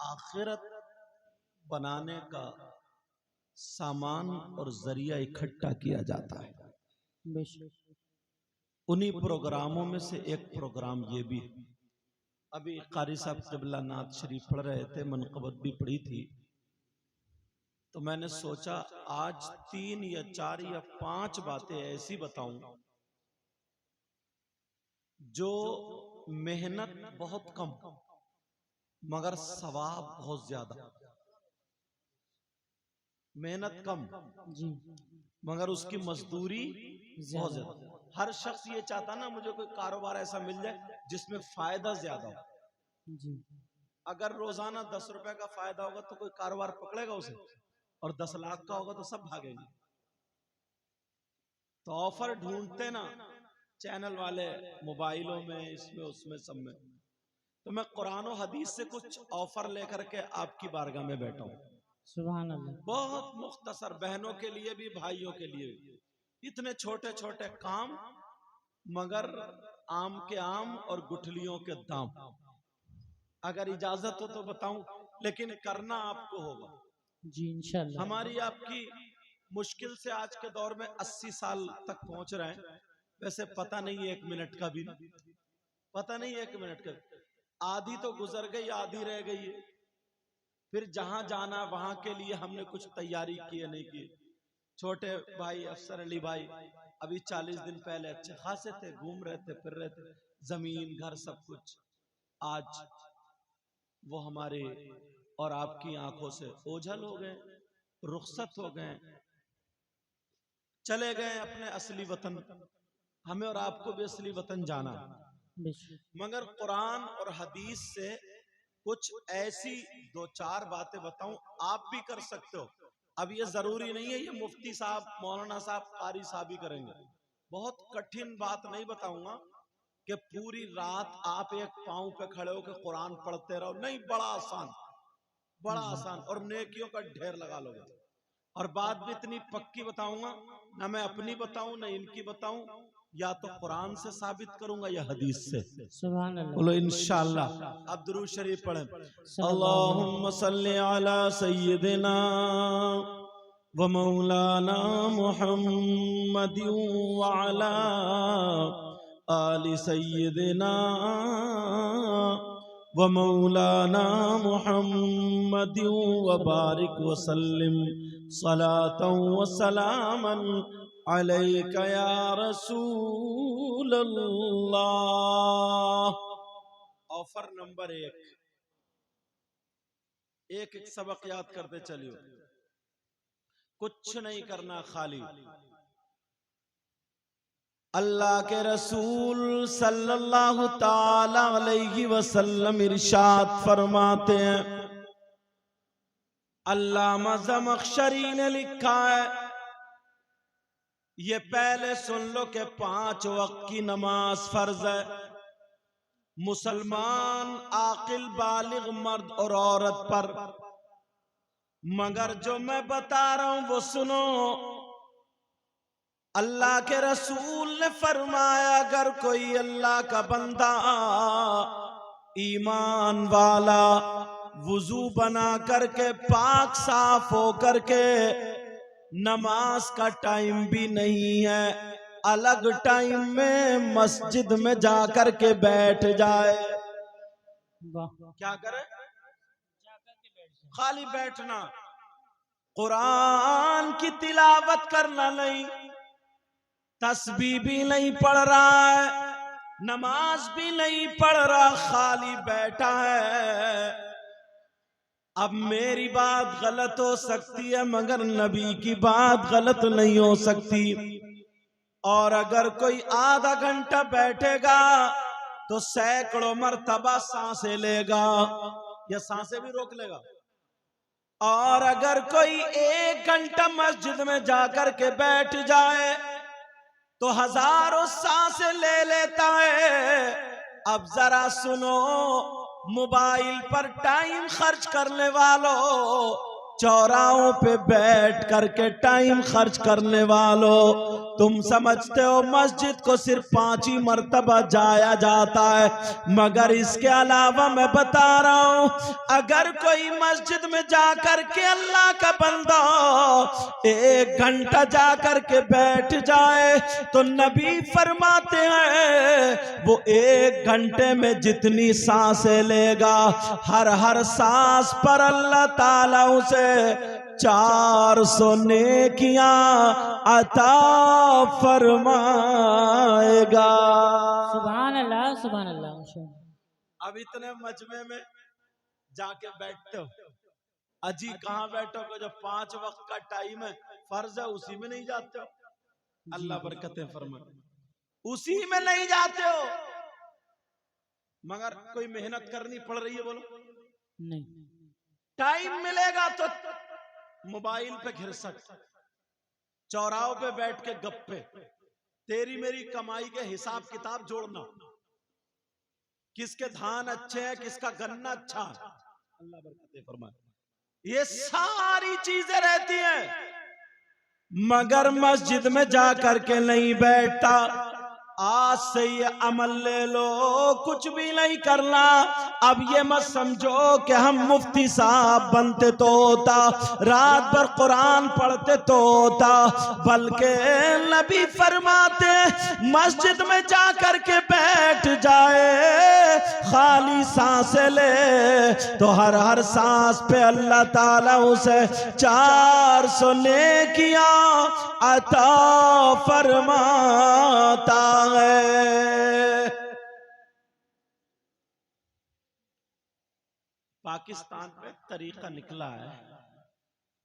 आखिरत बनाने का सामान और जरिया इकट्ठा किया जाता है। उन्हीं प्रोग्रामों में से एक प्रोग्राम ये भी है। अभी कारी साहब क़िबला नात शरीफ पढ़ रहे थे, मनक़बत भी पढ़ी थी, तो मैंने सोचा आज 3 या 4 या 5 बातें ऐसी बताऊं जो मेहनत बहुत कम मगर सवाब बहुत ज्यादा। मेहनत कम जी मगर उसकी मजदूरी बहुत ज्यादा। हर शख्स ये चाहता ना मुझे कोई कारोबार ऐसा मिल जाए जिसमें फायदा ज्यादा हो। जी अगर रोजाना 10 रुपए का फायदा होगा तो कोई कारोबार पकड़ेगा उसे, और 10 लाख का होगा तो सब भागेंगे। तो ऑफर ढूंढते ना चैनल वाले, मोबाइलों में, इसमें उसमें सब में। तो मैं कुरान और हदीस से कुछ ऑफर लेकर के आपकी बारगाह में बैठा हूं। सुभान अल्लाह। बहुत मुख्तसर, बहनों के लिए भी भाइयों के लिए भी। इतने छोटे छोटे काम मगर आम के आम और गुठलियों के दाम। अगर इजाजत हो तो बताऊं, लेकिन करना आपको होगा। जी इंशाल्लाह। हमारी आपकी मुश्किल से आज के दौर में 80 साल तक पहुंच रहे हैं। वैसे पता नहीं 1 मिनट का भी, पता नहीं 1 मिनट का। आधी तो गुजर गई, आधी रह गई है। फिर जहां जाना वहां के लिए हमने कुछ तैयारी की है नहीं की। छोटे भाई अफसर अली भाई अभी 40 दिन पहले अच्छे खासे थे, घूम रहे थे, फिर रहे थे, जमीन घर सब कुछ। आज वो हमारे और आपकी आंखों से ओझल हो गए, रुखसत हो गए, चले गए अपने असली वतन। हमें और आपको भी असली वतन जाना, मगर कुरान और हदीस से कुछ ऐसी 2-4 बातें बताऊं, आप भी कर सकते हो। अब ये जरूरी नहीं है ये मुफ्ती साहब, मौलाना साहब, कारी साहब ही करेंगे। बहुत कठिन बात नहीं बताऊंगा कि पूरी रात आप एक पांव पे खड़े होकर कुरान पढ़ते रहो, नहीं। बड़ा आसान, बड़ा आसान, और नेकियों का ढेर लगा लोगे। और बात भी इतनी पक्की बताऊंगा, ना मैं अपनी बताऊं ना इनकी बताऊं, या तो कुरान से साबित करूंगा या हदीस से। सुभान अल्लाह। बोलो इंशाअल्लाह। अब दुरूद शरीफ पढ़ें। अल्लाहुम्मा सल्ली अला सय्यिदिना व मौलाना मुहम्मदिन व अला आलि सय्यिदिना व मौलाना मुहम्मदिन व बारिक व सल्लिम सलातन व सलामन अलैका या रसूल अल्लाह। ऑफर नंबर 1, एक एक सबक याद करते चलियो। कुछ नहीं करना, खाली अल्लाह के रसूल सल्लल्लाहु ताला अलैहि वसल्लम इरशाद फरमाते हैं, अल्लामा ज़मख़शरी ने लिखा है, ये पहले सुन लो कि 5 वक्त की नमाज फर्ज है मुसलमान आकिल बालिग मर्द और औरत पर। मगर जो मैं बता रहा हूं वो सुनो। अल्लाह के रसूल ने फरमाया, अगर कोई अल्लाह का बंदा ईमान वाला वुजू बना करके पाक साफ हो करके, नमाज का टाइम भी नहीं है, अलग टाइम में मस्जिद में जाकर के बैठ जाए। क्या करे? खाली बैठना, कुरान की तिलावत करना नहीं, तस्बीह भी नहीं पढ़ रहा है, नमाज भी नहीं पढ़ रहा, खाली बैठा है। अब मेरी बात गलत हो सकती है मगर नबी की बात गलत नहीं हो सकती। और अगर कोई आधा घंटा बैठेगा तो सैकड़ों मरतबा सांसें लेगा, या सांसें भी रोक लेगा। और अगर कोई 1 घंटा मस्जिद में जाकर के बैठ जाए तो हजारों सांसें ले लेता है। अब जरा सुनो, मोबाइल पर टाइम खर्च करने वालों, चौराहों पे बैठ करके टाइम खर्च करने वालों, तुम समझते हो मस्जिद को सिर्फ 5 ही मर्तबा जाया जाता है, मगर इसके अलावा मैं बता रहा हूं, अगर कोई मस्जिद में जाकर के अल्लाह का बंदा 1 घंटा जाकर के बैठ जाए तो नबी फरमाते हैं वो 1 घंटे में जितनी सांसें लेगा, हर सांस पर अल्लाह ताला उसे 400 नेकियां अता फरमाएगा। सुभान अल्लाह, सुभान अल्लाह। अब इतने मजमे में जाके बैठते हो, अजी कहाँ बैठोगे? जो 5 वक्त का टाइम है, फर्ज है, उसी में नहीं जाते हो? अल्लाह बरकतें फरमाए, उसी में नहीं जाते हो, मगर कोई मेहनत करनी पड़ रही है? बोलो नहीं। टाइम मिलेगा तो मोबाइल पे घिरसट, चौराहों पे बैठ के गप्पे, तेरी मेरी कमाई के हिसाब किताब जोड़ना, किसके धान अच्छे हैं, किसका गन्ना अच्छा है, अल्लाह बरकतें फरमाए, ये सारी चीजें रहती हैं, मगर मस्जिद में जाकर के नहीं बैठता। आज से ये अमल ले लो, कुछ भी नहीं करना। अब ये मत समझो कि हम मुफ्ती साहब बनते तो होता, रात भर कुरान पढ़ते तो होता, बल्कि नबी फरमाते मस्जिद में जाकर के बैठ जाए, खाली सांसें ले तो हर सांस पे अल्लाह ताला उसे 400 नेकियां अता फरमाता है। पाकिस्तान में तरीका निकला है,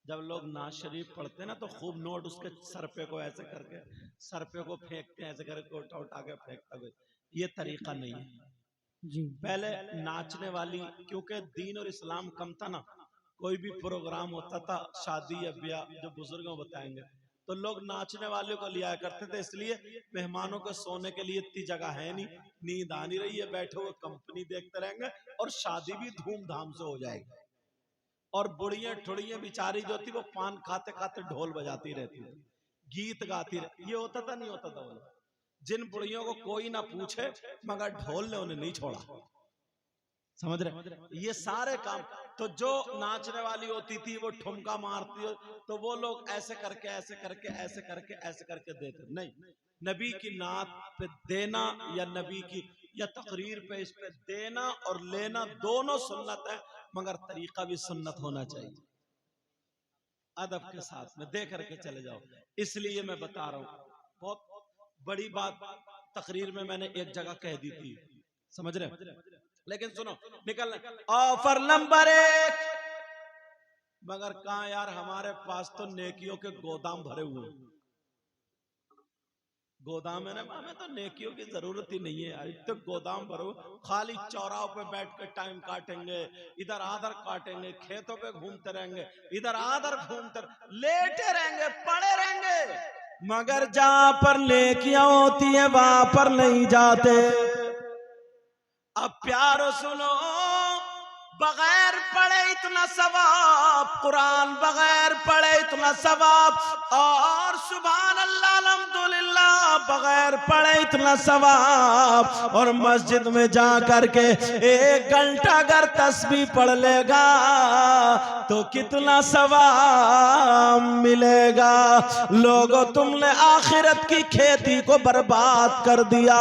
जब लोग नाज शरीफ पढ़ते हैं ना तो खूब नोट उसके सर पे को ऐसे करके, सर पे को फेंकते हैं, ऐसे करके उठा उठा के फेंकता है। ये तरीका नहीं है जी। पहले नाचने वाली, क्योंकि दीन और इस्लाम कम था ना, कोई भी प्रोग्राम होता था, शादी या ब्याह, जो बुजुर्गों बताएंगे, तो लोग नाचने वालों को लिया करते थे, इसलिए मेहमानों को सोने के लिए इतनी जगह है नहीं, नींद आ नहीं रही है, बैठे हुए कंपनी देखते रहेंगे और शादी भी धूमधाम से हो जाएगी। और बुढ़ियां ठुड़ियां बेचारी जो थी वो पान खाते खाते ढोल बजाती रहती थी, गीत गाती रहती। ये होता था नहीं होता था? बोलो, जिन बुढ़ियों को कोई ना पूछे मगर ढोल ने उन्हें नहीं छोड़ा, समझ रहे? ये सारे काम, तो जो नाचने वाली होती थी वो ठुमका मारती हो, तो वो लोग ऐसे करके ऐसे करके ऐसे करके ऐसे करके देते नहीं। नबी की नात पे देना या नबी की या तकरीर पे इस पे देना और लेना दोनों सुन्नत है, मगर तरीका भी सुन्नत होना चाहिए, अदब के साथ में दे करके चले जाओ। इसलिए मैं बता रहा हूं, बहुत बड़ी बात तकरीर में मैंने एक जगह कह दी थी, समझ रहे? लेकिन सुनो, निकल ऑफर नंबर 1, मगर कहां यार, हमारे पास तो नेकियों के गोदाम भरे हुए, गोदाम है ना, हमें तो नेकियों की जरूरत ही नहीं है यार, तो गोदाम भरो, खाली चौराहों पे बैठ के टाइम काटेंगे, इधर आधर काटेंगे, खेतों पे घूमते रहेंगे, इधर आधर घूमते, लेटे रहेंगे, पड़े रहेंगे, मगर जहां पर नेकियां होती है वहां पर नहीं जाते। अब प्यारो सुनो, बगैर पढ़े इतना सवाब, कुरान बगैर पढ़े इतना सवाब, और सुभान अल्लाह अल्हम्दुलिल्लाह बगैर पढ़े इतना सवाब, और मस्जिद में जा करके 1 घंटा अगर तस्बीह पढ़ लेगा तो कितना सवाब मिलेगा। लोगों, तुमने आखिरत की खेती को बर्बाद कर दिया,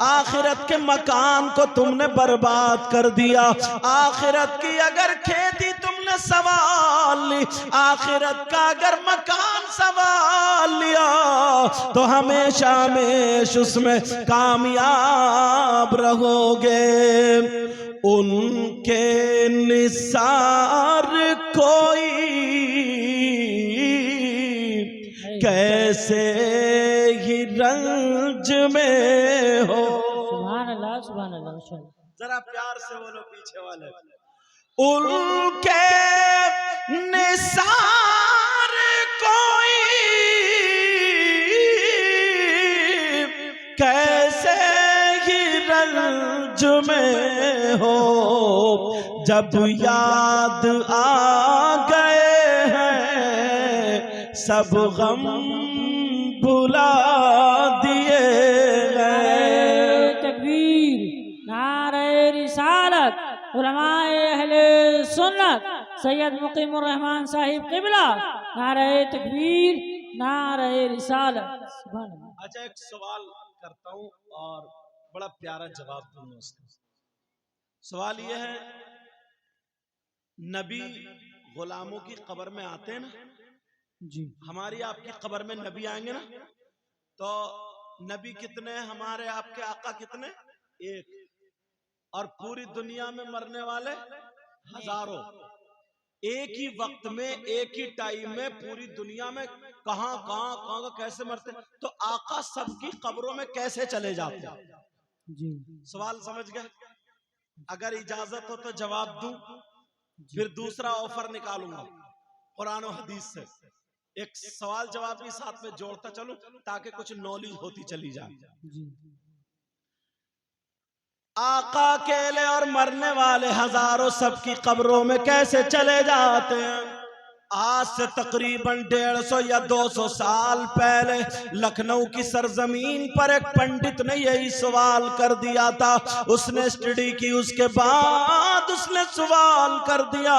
आखिरत के मकान को तुमने बर्बाद कर दिया। आखिरत की अगर खेती तुमने सवाल ली, आखिरत का अगर मकान सवाल लिया, तो हमेशा हमेशा उसमें कामयाब रहोगे। उनके निसार कोई कैसे ही रंज में हो। सुभान अल्लाह, सुभान अल्लाह। जरा प्यार से बोलो पीछे वाले, उनके निसार कोई कैसे ही रंज में हो, जब याद आ गए सब गम भुला दिए गए। तकबीर, नारे रिसालत, उलमाए अहले सुन्नत सैयद मुकीमुर रहमान साहिब क़िबला, नारे तकबीर, नारे रिसालत। सुभान अल्लाह। अच्छा, एक सवाल करता हूं और बड़ा प्यारा जवाब दूंगा उसका। सवाल यह है, नबी गुलामों की कब्र में आते हैं ना जी, हमारी आपकी कब्र में नबी आएंगे ना, तो नबी कितने हैं? हमारे आपके आका कितने? एक। और पूरी दुनिया में मरने वाले हजारों। एक ही वक्त में, एक ही टाइम में पूरी दुनिया में कहां कैसे मरते, तो आका सबकी कब्रों में कैसे चले जाते? जी, सवाल समझ गए? अगर इजाजत हो तो जवाब दूं, फिर दूसरा ऑफर निकालूंगा कुरान और हदीस से। एक सवाल जवाब भी साथ में जोड़ता चलूं ताकि कुछ नॉलेज होती चली जाए। जी। आका अकेले और मरने वाले हजारों सबकी कब्रों में कैसे चले जाते हैं? आज से तकरीबन 150 या 200 साल पहले लखनऊ की सरजमीन पर एक पंडित ने यही सवाल कर दिया था। उसने स्टडी की, उसके बाद उसने सवाल कर दिया।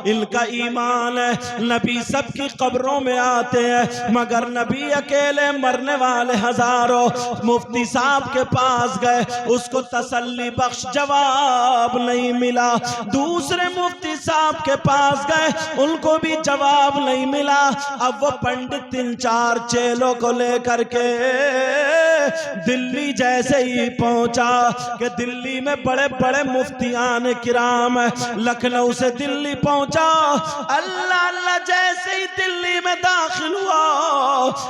इनका ईमान है नबी सबकी कब्रों में आते हैं, मगर नबी अकेले मरने वाले हजारों। मुफ्ती साहब के पास गए, उसको तसल्ली बख्श जवाब नहीं मिला। दूसरे मुफ्ती साहब के पास गए, उनको भी जवाब नहीं मिला। अब वो पंडित 3-4 चेलों को लेकर के दिल्ली जैसे ही पहुंचा कि दिल्ली में बड़े बड़े मुफ्तियान किराम है। लखनऊ से दिल्ली पहुंचा, अल्लाह अल्लाह जैसे ही दिल्ली में दाखिल हुआ,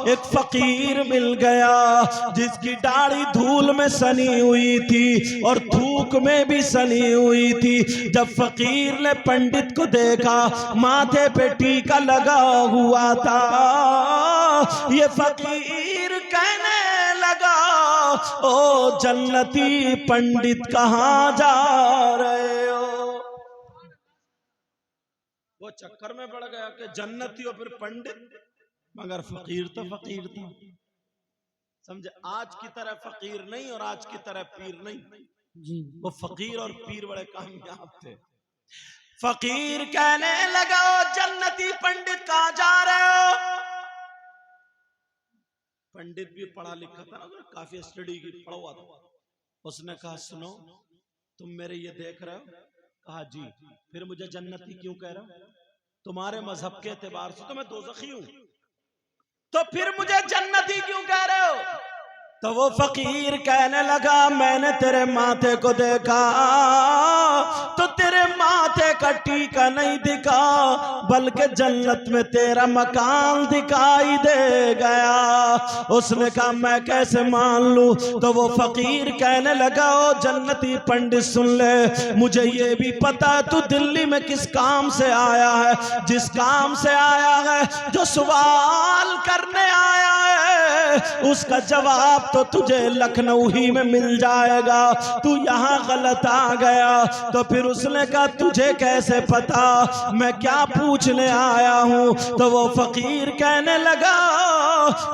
एक फकीर मिल गया जिसकी दाढ़ी धूल में सनी हुई थी और थूक में भी सनी हुई थी। जब फकीर ने पंडित को देखा, माथे पे टीका लगा हुआ था, ये फकीर कहने लगा, ओ जन्नती पंडित कहाँ जा रहे हो? वो चक्कर में पड़ गया कि जन्नती हो फिर पंडित, मगर फकीर तो फकीर था। समझे? आज की तरह फकीर नहीं और आज की तरह पीर नहीं। जी, वो फकीर और पीर बड़े कामयाब थे। फकीर कहने लगा, ओ जन्नती पंडित कहाँ जा रहे हो? पंडित भी पढ़ा लिखा था ना, काफी स्टडी की, पढ़ा हुआ था। उसने कहा, सुनो, तुम मेरे ये देख रहे हो? कहा जी। फिर मुझे जन्नती क्यों कह रहे हो? तुम्हारे मजहब के एतबार से तो मैं दोज़खी हूं, तो फिर मुझे जन्नती क्यों कह रहे हो? तो वो फकीर कहने लगा, मैंने तेरे माथे को देखा तो तेरे माथे का टीका नहीं दिखा, बल्कि जन्नत में तेरा मकान दिखाई दे गया। उसने कहा, मैं कैसे मान लूं? तो वो फकीर कहने लगा, ओ जन्नती पंडित सुन ले, मुझे ये भी पता तू दिल्ली में किस काम से आया है। जिस काम से आया है, जो सवाल करने आया है, उसका जवाब तो तुझे लखनऊ ही में मिल जाएगा। तू यहाँ गलत आ गया। तो फिर उसने कहा, तुझे कैसे पता मैं क्या पूछने आया हूँ? तो वो फकीर कहने लगा,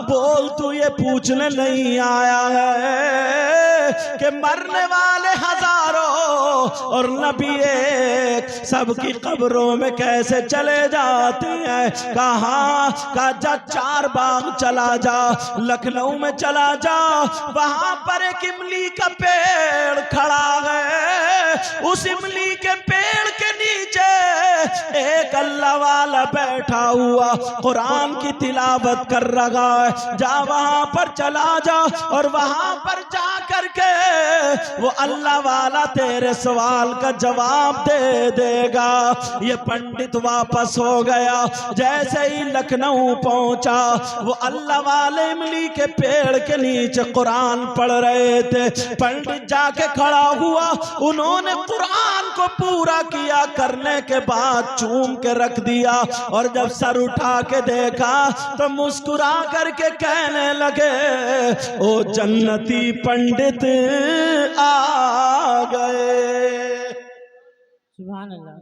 बोल तू ये पूछने नहीं आया है कि मरने वाले हजारों और नबी एक सबकी कब्रों में कैसे चले जाते हैं? कहाँ का जा, 4 बाग चला जा, लखनऊ में चला जा, वहां पर एक इमली का पेड़ खड़ा है। उस इमली के पेड़ के नीचे एक अल्लाह वाला बैठा हुआ कुरान की तिलावत कर रहा है। जा वहां पर चला जा और वहां पर जा करके वो अल्लाह वाला तेरे सवाल का जवाब दे देगा। ये पंडित वापस हो गया। जैसे ही लखनऊ पहुंचा, वो अल्लाह वाले इमली के पेड़ के नीचे कुरान पढ़ रहे थे। पंडित जाके खड़ा हुआ, उन्होंने कुरान को पूरा किया, करने के बाद चूम के रख दिया और जब सर उठा के देखा तो मुस्कुरा करके कहने लगे, ओ जन्नती पंडित आ गए। सुभान अल्लाह।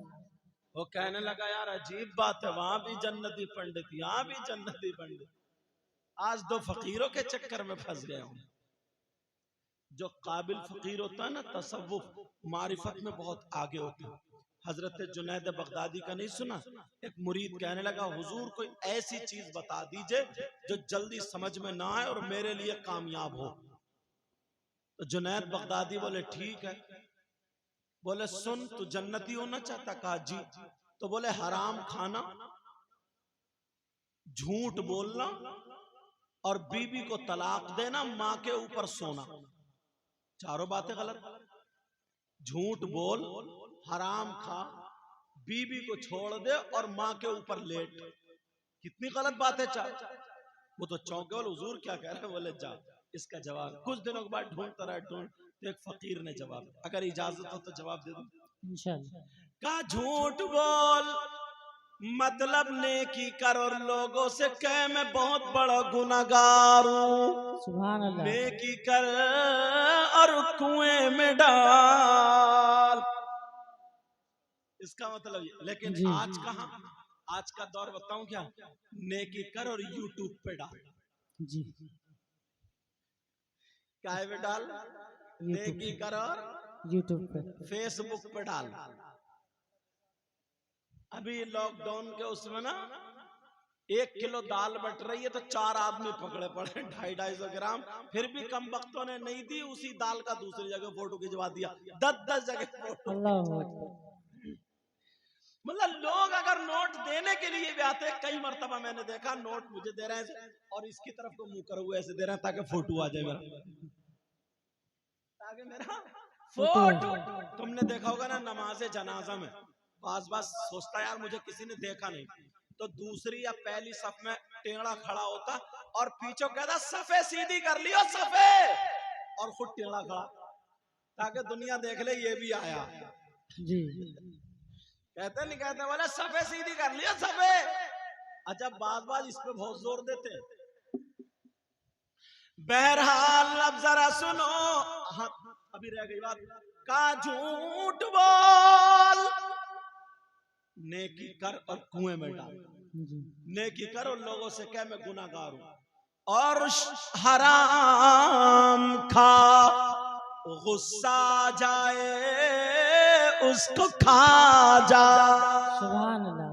वो कहने लगा यार अजीब बात है, वहां भी जन्नती पंडित, यहाँ भी जन्नती पंडित। आज दो फकीरों के चक्कर में फंस गया हूं। जो काबिल फकीर होता है ना, तसव्वुफ मारिफत में बहुत आगे होते हैं। हजरत जुनैद बगदादी का नहीं सुना? एक मुरीद कहने लगा हुजूर कोई ऐसी चीज बता दीजिए जो जल्दी समझ में ना आए और मेरे लिए कामयाब हो। तो जुनैद बगदादी बोले ठीक है। बोले सुन, तू जन्नती होना चाहता? कहा जी। तो बोले हराम खाना, झूठ बोलना और बीबी को तलाक देना, माँ के ऊपर सोना, चारों बातें गलत। झूठ बोल, हराम खा, बीबी को छोड़ दे और माँ के ऊपर लेट, कितनी गलत बात है। वो तो चौंके, बोले हुजूर क्या कह रहे हैं? बोले जा इसका जवाब। कुछ दिनों के बाद ढूंढता रहा, तो एक फकीर ने जवाब, अगर इजाजत हो तो जवाब दे दो इंशाअल्लाह। का झूठ बोल मतलब नेकी कर और लोगों से कह मैं बहुत बड़ा गुनाहगार हूँ। सुभान अल्लाह। नेकी कर और कुएं में डाल, इसका मतलब ये। लेकिन जी। आज कहाँ, आज का दौर बताऊं क्या, नेकी कर और यूट्यूब पे डाल। जी। काय पे डाल? नेकी कर और यूट्यूब पे, फेसबुक पे डाल। अभी लॉकडाउन के उसमें ना 1 किलो दाल बट रही है तो 4 आदमी पकड़े पड़े, 250-250 ग्राम। फिर भी कम वक्तों ने नहीं दी, उसी दाल का दूसरी जगह फोटो खिंचवा दिया, 10-10 जगह फोटो। अल्लाह अकबर। मतलब लोग अगर नोट देने के लिए भी आते, कई मर्तबा मैंने देखा नोट मुझे दे रहे हैं और इसकी तरफ को मुंह करे हुए ऐसे दे रहे हैं ताकि फोटो आ जाए मेरा, ताकि मेरा फोटो। तुमने देखा होगा ना नमाज जनाजा में बास सोचता यार मुझे किसी ने देखा नहीं, तो दूसरी या पहली सफ में टेढ़ा खड़ा होता और पीछे कहता सफे सीधी कर लियो सफे, और खुद टेढ़ा खड़ा ताकि दुनिया देख ले ये भी आया। जी। कहते नहीं कहते, बोले सफे सीधी कर लियो सफे। अच्छा बात इस पे बहुत जोर देते हैं। बहरहाल अब जरा सुनो, हाँ अभी रह गई बात का झूठ बोल, नेकी कर और कुएं में डाल। नेकी कर और लोगों से कह मैं गुनाहगार हूं, और हराम खा गुस्सा जाए उसको खा जा। सुभान अल्लाह।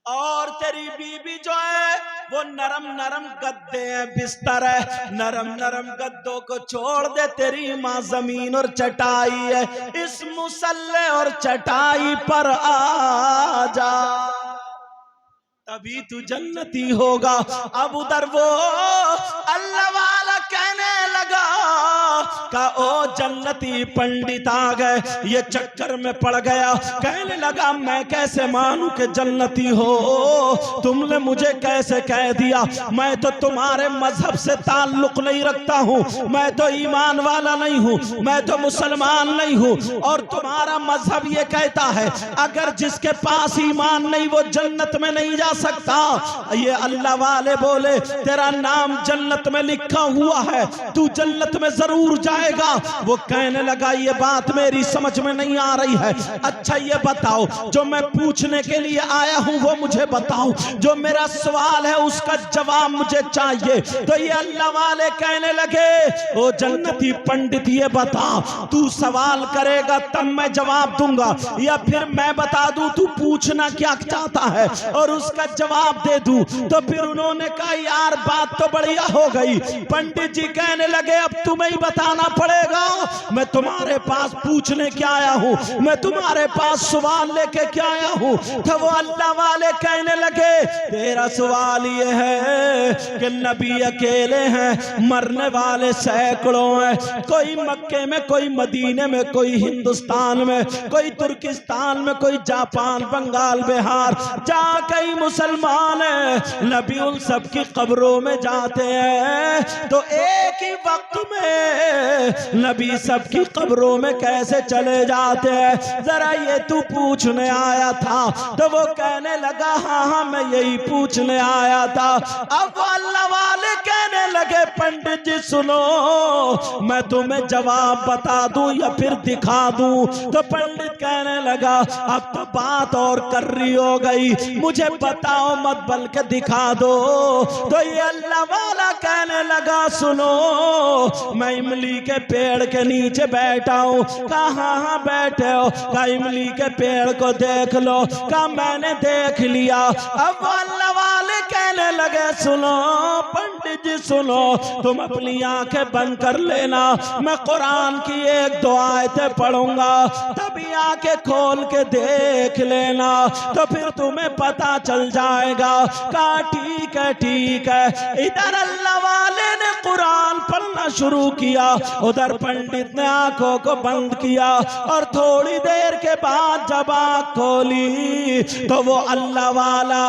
और तेरी बीबी जो है वो नरम नरम गद्दे हैं, बिस्तर है, नरम नरम गद्दों को छोड़ दे, तेरी माँ जमीन और चटाई है, इस मुसल्ले और चटाई पर आ जा, तभी तू जन्नती होगा। अब उधर वो अल्लाह वाला कहने लगा का ओ जन्नती पंडित आ गए, ये चक्कर में पड़ गया। कहने लगा मैं कैसे मानूं कि जन्नती हो, तुमने मुझे कैसे कह दिया? मैं तो तुम्हारे मजहब से ताल्लुक नहीं रखता हूँ, मैं तो ईमान वाला नहीं हूँ, मैं तो मुसलमान नहीं हूँ, और तुम्हारा मजहब ये कहता है अगर जिसके पास ईमान नहीं वो जन्नत में नहीं जा सकता। ये अल्लाह वाले बोले तेरा नाम जन्नत में लिखा हुआ है, तू जन्नत में जरूर जाएगा। वो कहने लगा ये बात मेरी समझ में नहीं आ रही है, अच्छा ये बताओ जो मैं पूछने के लिए आया हूँ वो मुझे बताओ, जो मेरा सवाल है उसका जवाब मुझे चाहिए। तो ये अल्लाह वाले कहने लगे ओ जन्नती पंडित ये बता तू सवाल करेगा तब मैं जवाब दूंगा, या फिर मैं बता दूं तू पूछना क्या चाहता है और उसका जवाब दे दूं? तो फिर उन्होंने कहा यार बात तो बढ़िया हो गई। पंडित जी कहने लगे अब तुम्हें ही बताना पड़ेगा, मैं तुम्हारे पास पूछने क्या आया हूँ, मैं तुम्हारे पास सवाल लेके क्या आया हूँ। तो वो अल्लाह वाले कहने लगे तेरा सवाल ये है कि नबी अकेले हैं, मरने वाले सैकड़ों हैं, कोई मक्के में, कोई मदीने में, कोई हिंदुस्तान में, कोई तुर्किस्तान में, कोई जापान, बंगाल, बिहार, जहाँ कई मुसलमान हैं, नबी उन सब की कब्रों में जाते हैं तो एक ही वक्त में नबी सबकी कब्रों में कैसे चले जाते हैं, जरा ये तू पूछने आया था। तो वो कहने लगा हाँ हाँ मैं यही पूछने आया था। अब वो अल्लाह वाले कहने लगे पंडित जी सुनो, मैं तुम्हें जवाब बता दूं या फिर दिखा दूं। तो पंडित कहने लगा अब तो बात और कर रही हो गई, मुझे बताओ मत बल्कि दिखा दो। तो ये अल्लाह वाला कहने लगा सुनो, मैं इमली के पेड़ के नीचे बैठा हूँ। कहाँ हाँ बैठे हो? कहा इमली के पेड़ को देख लो। कहा मैंने देख लिया। अब वो अल्लाह वाले कहने लगे सुनो पंडित जी सुनो, तुम अपनी आंखें बंद कर लेना, मैं कुरान की एक दो आयतें पढ़ूंगा, तभी आंखें खोल के देख लेना, तो फिर तुम्हें पता चल जाएगा। कहा ठीक है ठीक है। इधर अल्लाह वाले ने कुरान पढ़ना शुरू किया, उधर पंडित ने आंखों को बंद किया, और थोड़ी देर के बाद जब आंख खोली तो वो अल्लाह वाला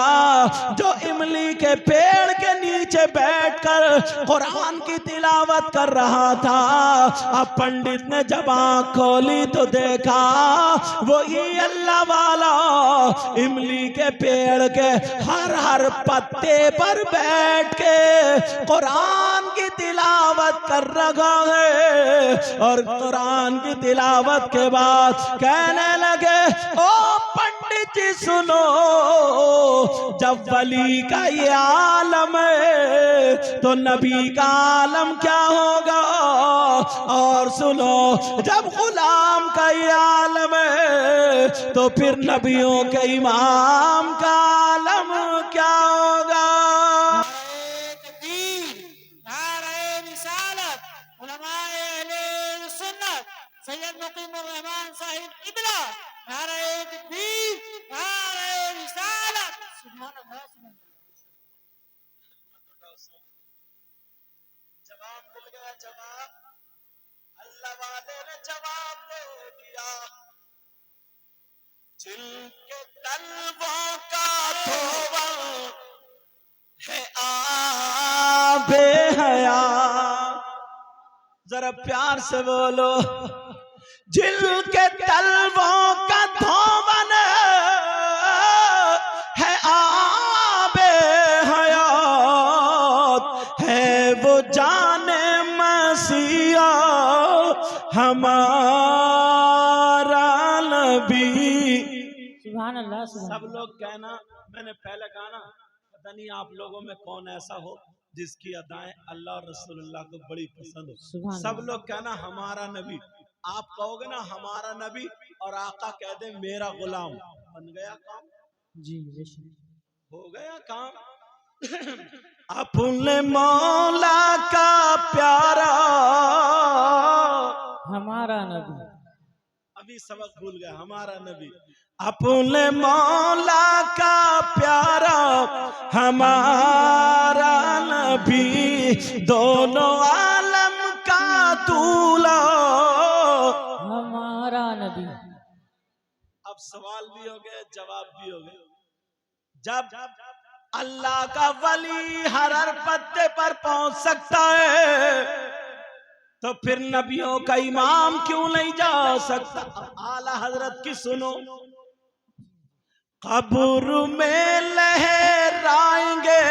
जो इमली के पेड़ के नीचे बैठकर कुरान की तिलावत कर रहा था, अब पंडित ने जब आंख खोली तो देखा वही अल्लाह वाला इमली के पेड़ के हर पत्ते पर बैठ के कुरान की तिलावत कर रहा है। और कुरान की तिलावत के बाद कहने लगे ओ पंडित जी सुनो, जब वली का ये आलम है तो नबी का आलम क्या होगा, और सुनो जब गुलाम का ये आलम है तो फिर नबियों के इमाम का आलम क्या होगा। सैयद मुकीमुर रहमान साहिब इबला, नारे तकबीर, नारे रिसालत। सुभान अल्लाह सुभान अल्लाह। जवाब मिल गया, जवाब अल्लाह वाले ने जवाब दे दिया। जिनके तलवों का धोवल है आबे हयात, जरा प्यार से बोलो, जिनके तलवों का धोवन है आबे हयात, है वो जाने मसीहा हमारा नबी। सुभान अल्लाह सुभान। सब लोग कहना, मैंने पहले कहा ना, पता नहीं आप लोगों में कौन ऐसा हो जिसकी अदाएं अल्लाह और रसूलुल्लाह को बड़ी पसंद हो। सब लोग कहना हमारा नबी। आप कहोगे ना हमारा नबी और आका कह दे मेरा गुलाम, बन गया काम। जी हो गया काम। अपने मौला का प्यारा हमारा नबी, अभी सबक भूल गया, हमारा नबी। अपने मौला का प्यारा हमारा नबी, दोनों आलम का दूल्हा हमारा नबी। अब सवाल भी हो गए, जवाब भी हो गए। जब अल्लाह का वली हर पत्ते पर पहुंच सकता है तो फिर नबियों का इमाम क्यों नहीं जा सकता। आला हजरत की सुनो, कब्र में लहराएंगे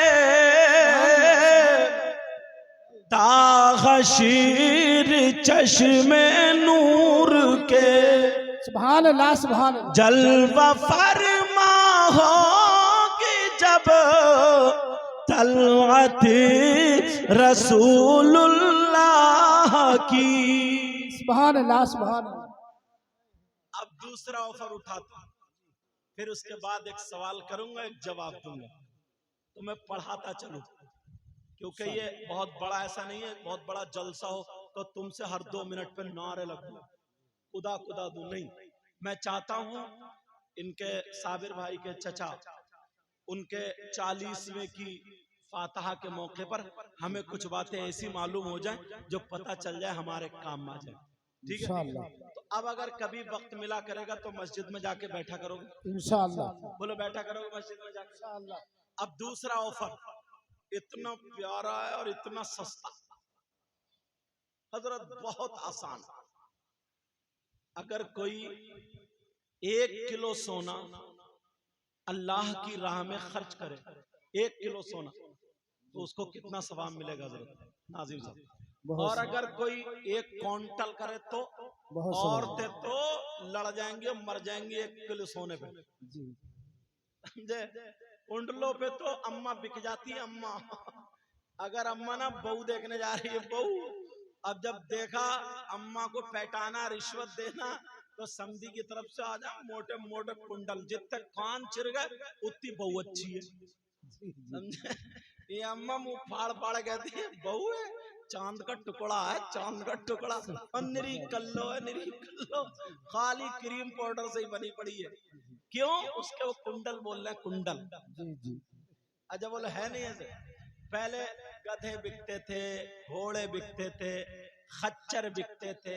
तागशीर चश्मे नूर के, सुभान अल्लाह सुभान अल्लाह। जलवा फरमा होगी जब तलवत रसूलुल्लाह की। सुभान अल्लाह सुभान अल्लाह। अब दूसरा ऑफर उठाता, फिर उसके बाद एक सवाल करूंगा, एक जवाब दूंगा, तो मैं पढ़ाता चलूं, क्योंकि ये बहुत बड़ा ऐसा नहीं है बहुत बड़ा जलसा हो तो तुमसे हर 2 मिनट पे नारे लगूं, खुदा खुदा दूं, नहीं। मैं चाहता हूं इनके साबिर भाई के चचा उनके 40वें की फातहा के मौके पर हमें कुछ बातें ऐसी मालूम हो जाए जो पता चल जाए, हमारे काम आ जाए, ठीक है। तो अब अगर कभी वक्त मिला करेगा तो मस्जिद में जाके बैठा करोगे इंशाअल्लाह। बोलो बैठा करोगे मस्जिद में जाके इंशाअल्लाह। अब दूसरा ऑफर इतना प्यारा है और इतना सस्ता, हजरत बहुत आसान। अगर कोई 1 किलो सोना अल्लाह की राह में खर्च करे, 1 किलो सोना, तो उसको कितना सवाब मिलेगा हजरत नाजिम साहब? और अगर कोई 1 क्विंटल करे तो औरतें तो लड़ जाएंगी, मर जाएंगी 1 किलो सोने पे। समझे? कुंडलों पे तो अम्मा बिक जाती है अम्मा। अगर अम्मा ना बहू देखने जा रही है, बहू, अब जब देखा अम्मा को पैटाना, रिश्वत देना, तो समधी की तरफ से आ जा मोटे मोटे कुंडल, जितने कान चिर गए उतनी बहू अच्छी है। समझे? ये अम्मा मुंह फाड़ फाड़ कहती है बहू है, चांद का टुकड़ा है, चांद का टुकड़ा, और निरी कल्लो है, निरी कल्लो, खाली क्रीम पाउडर से ही बनी पड़ी है। क्यों? उसके वो कुंडल बोल रहे हैं, कुंडल। अच्छा बोले है नहीं ऐसे? पहले गधे बिकते थे, घोड़े बिकते थे, खच्चर बिकते थे,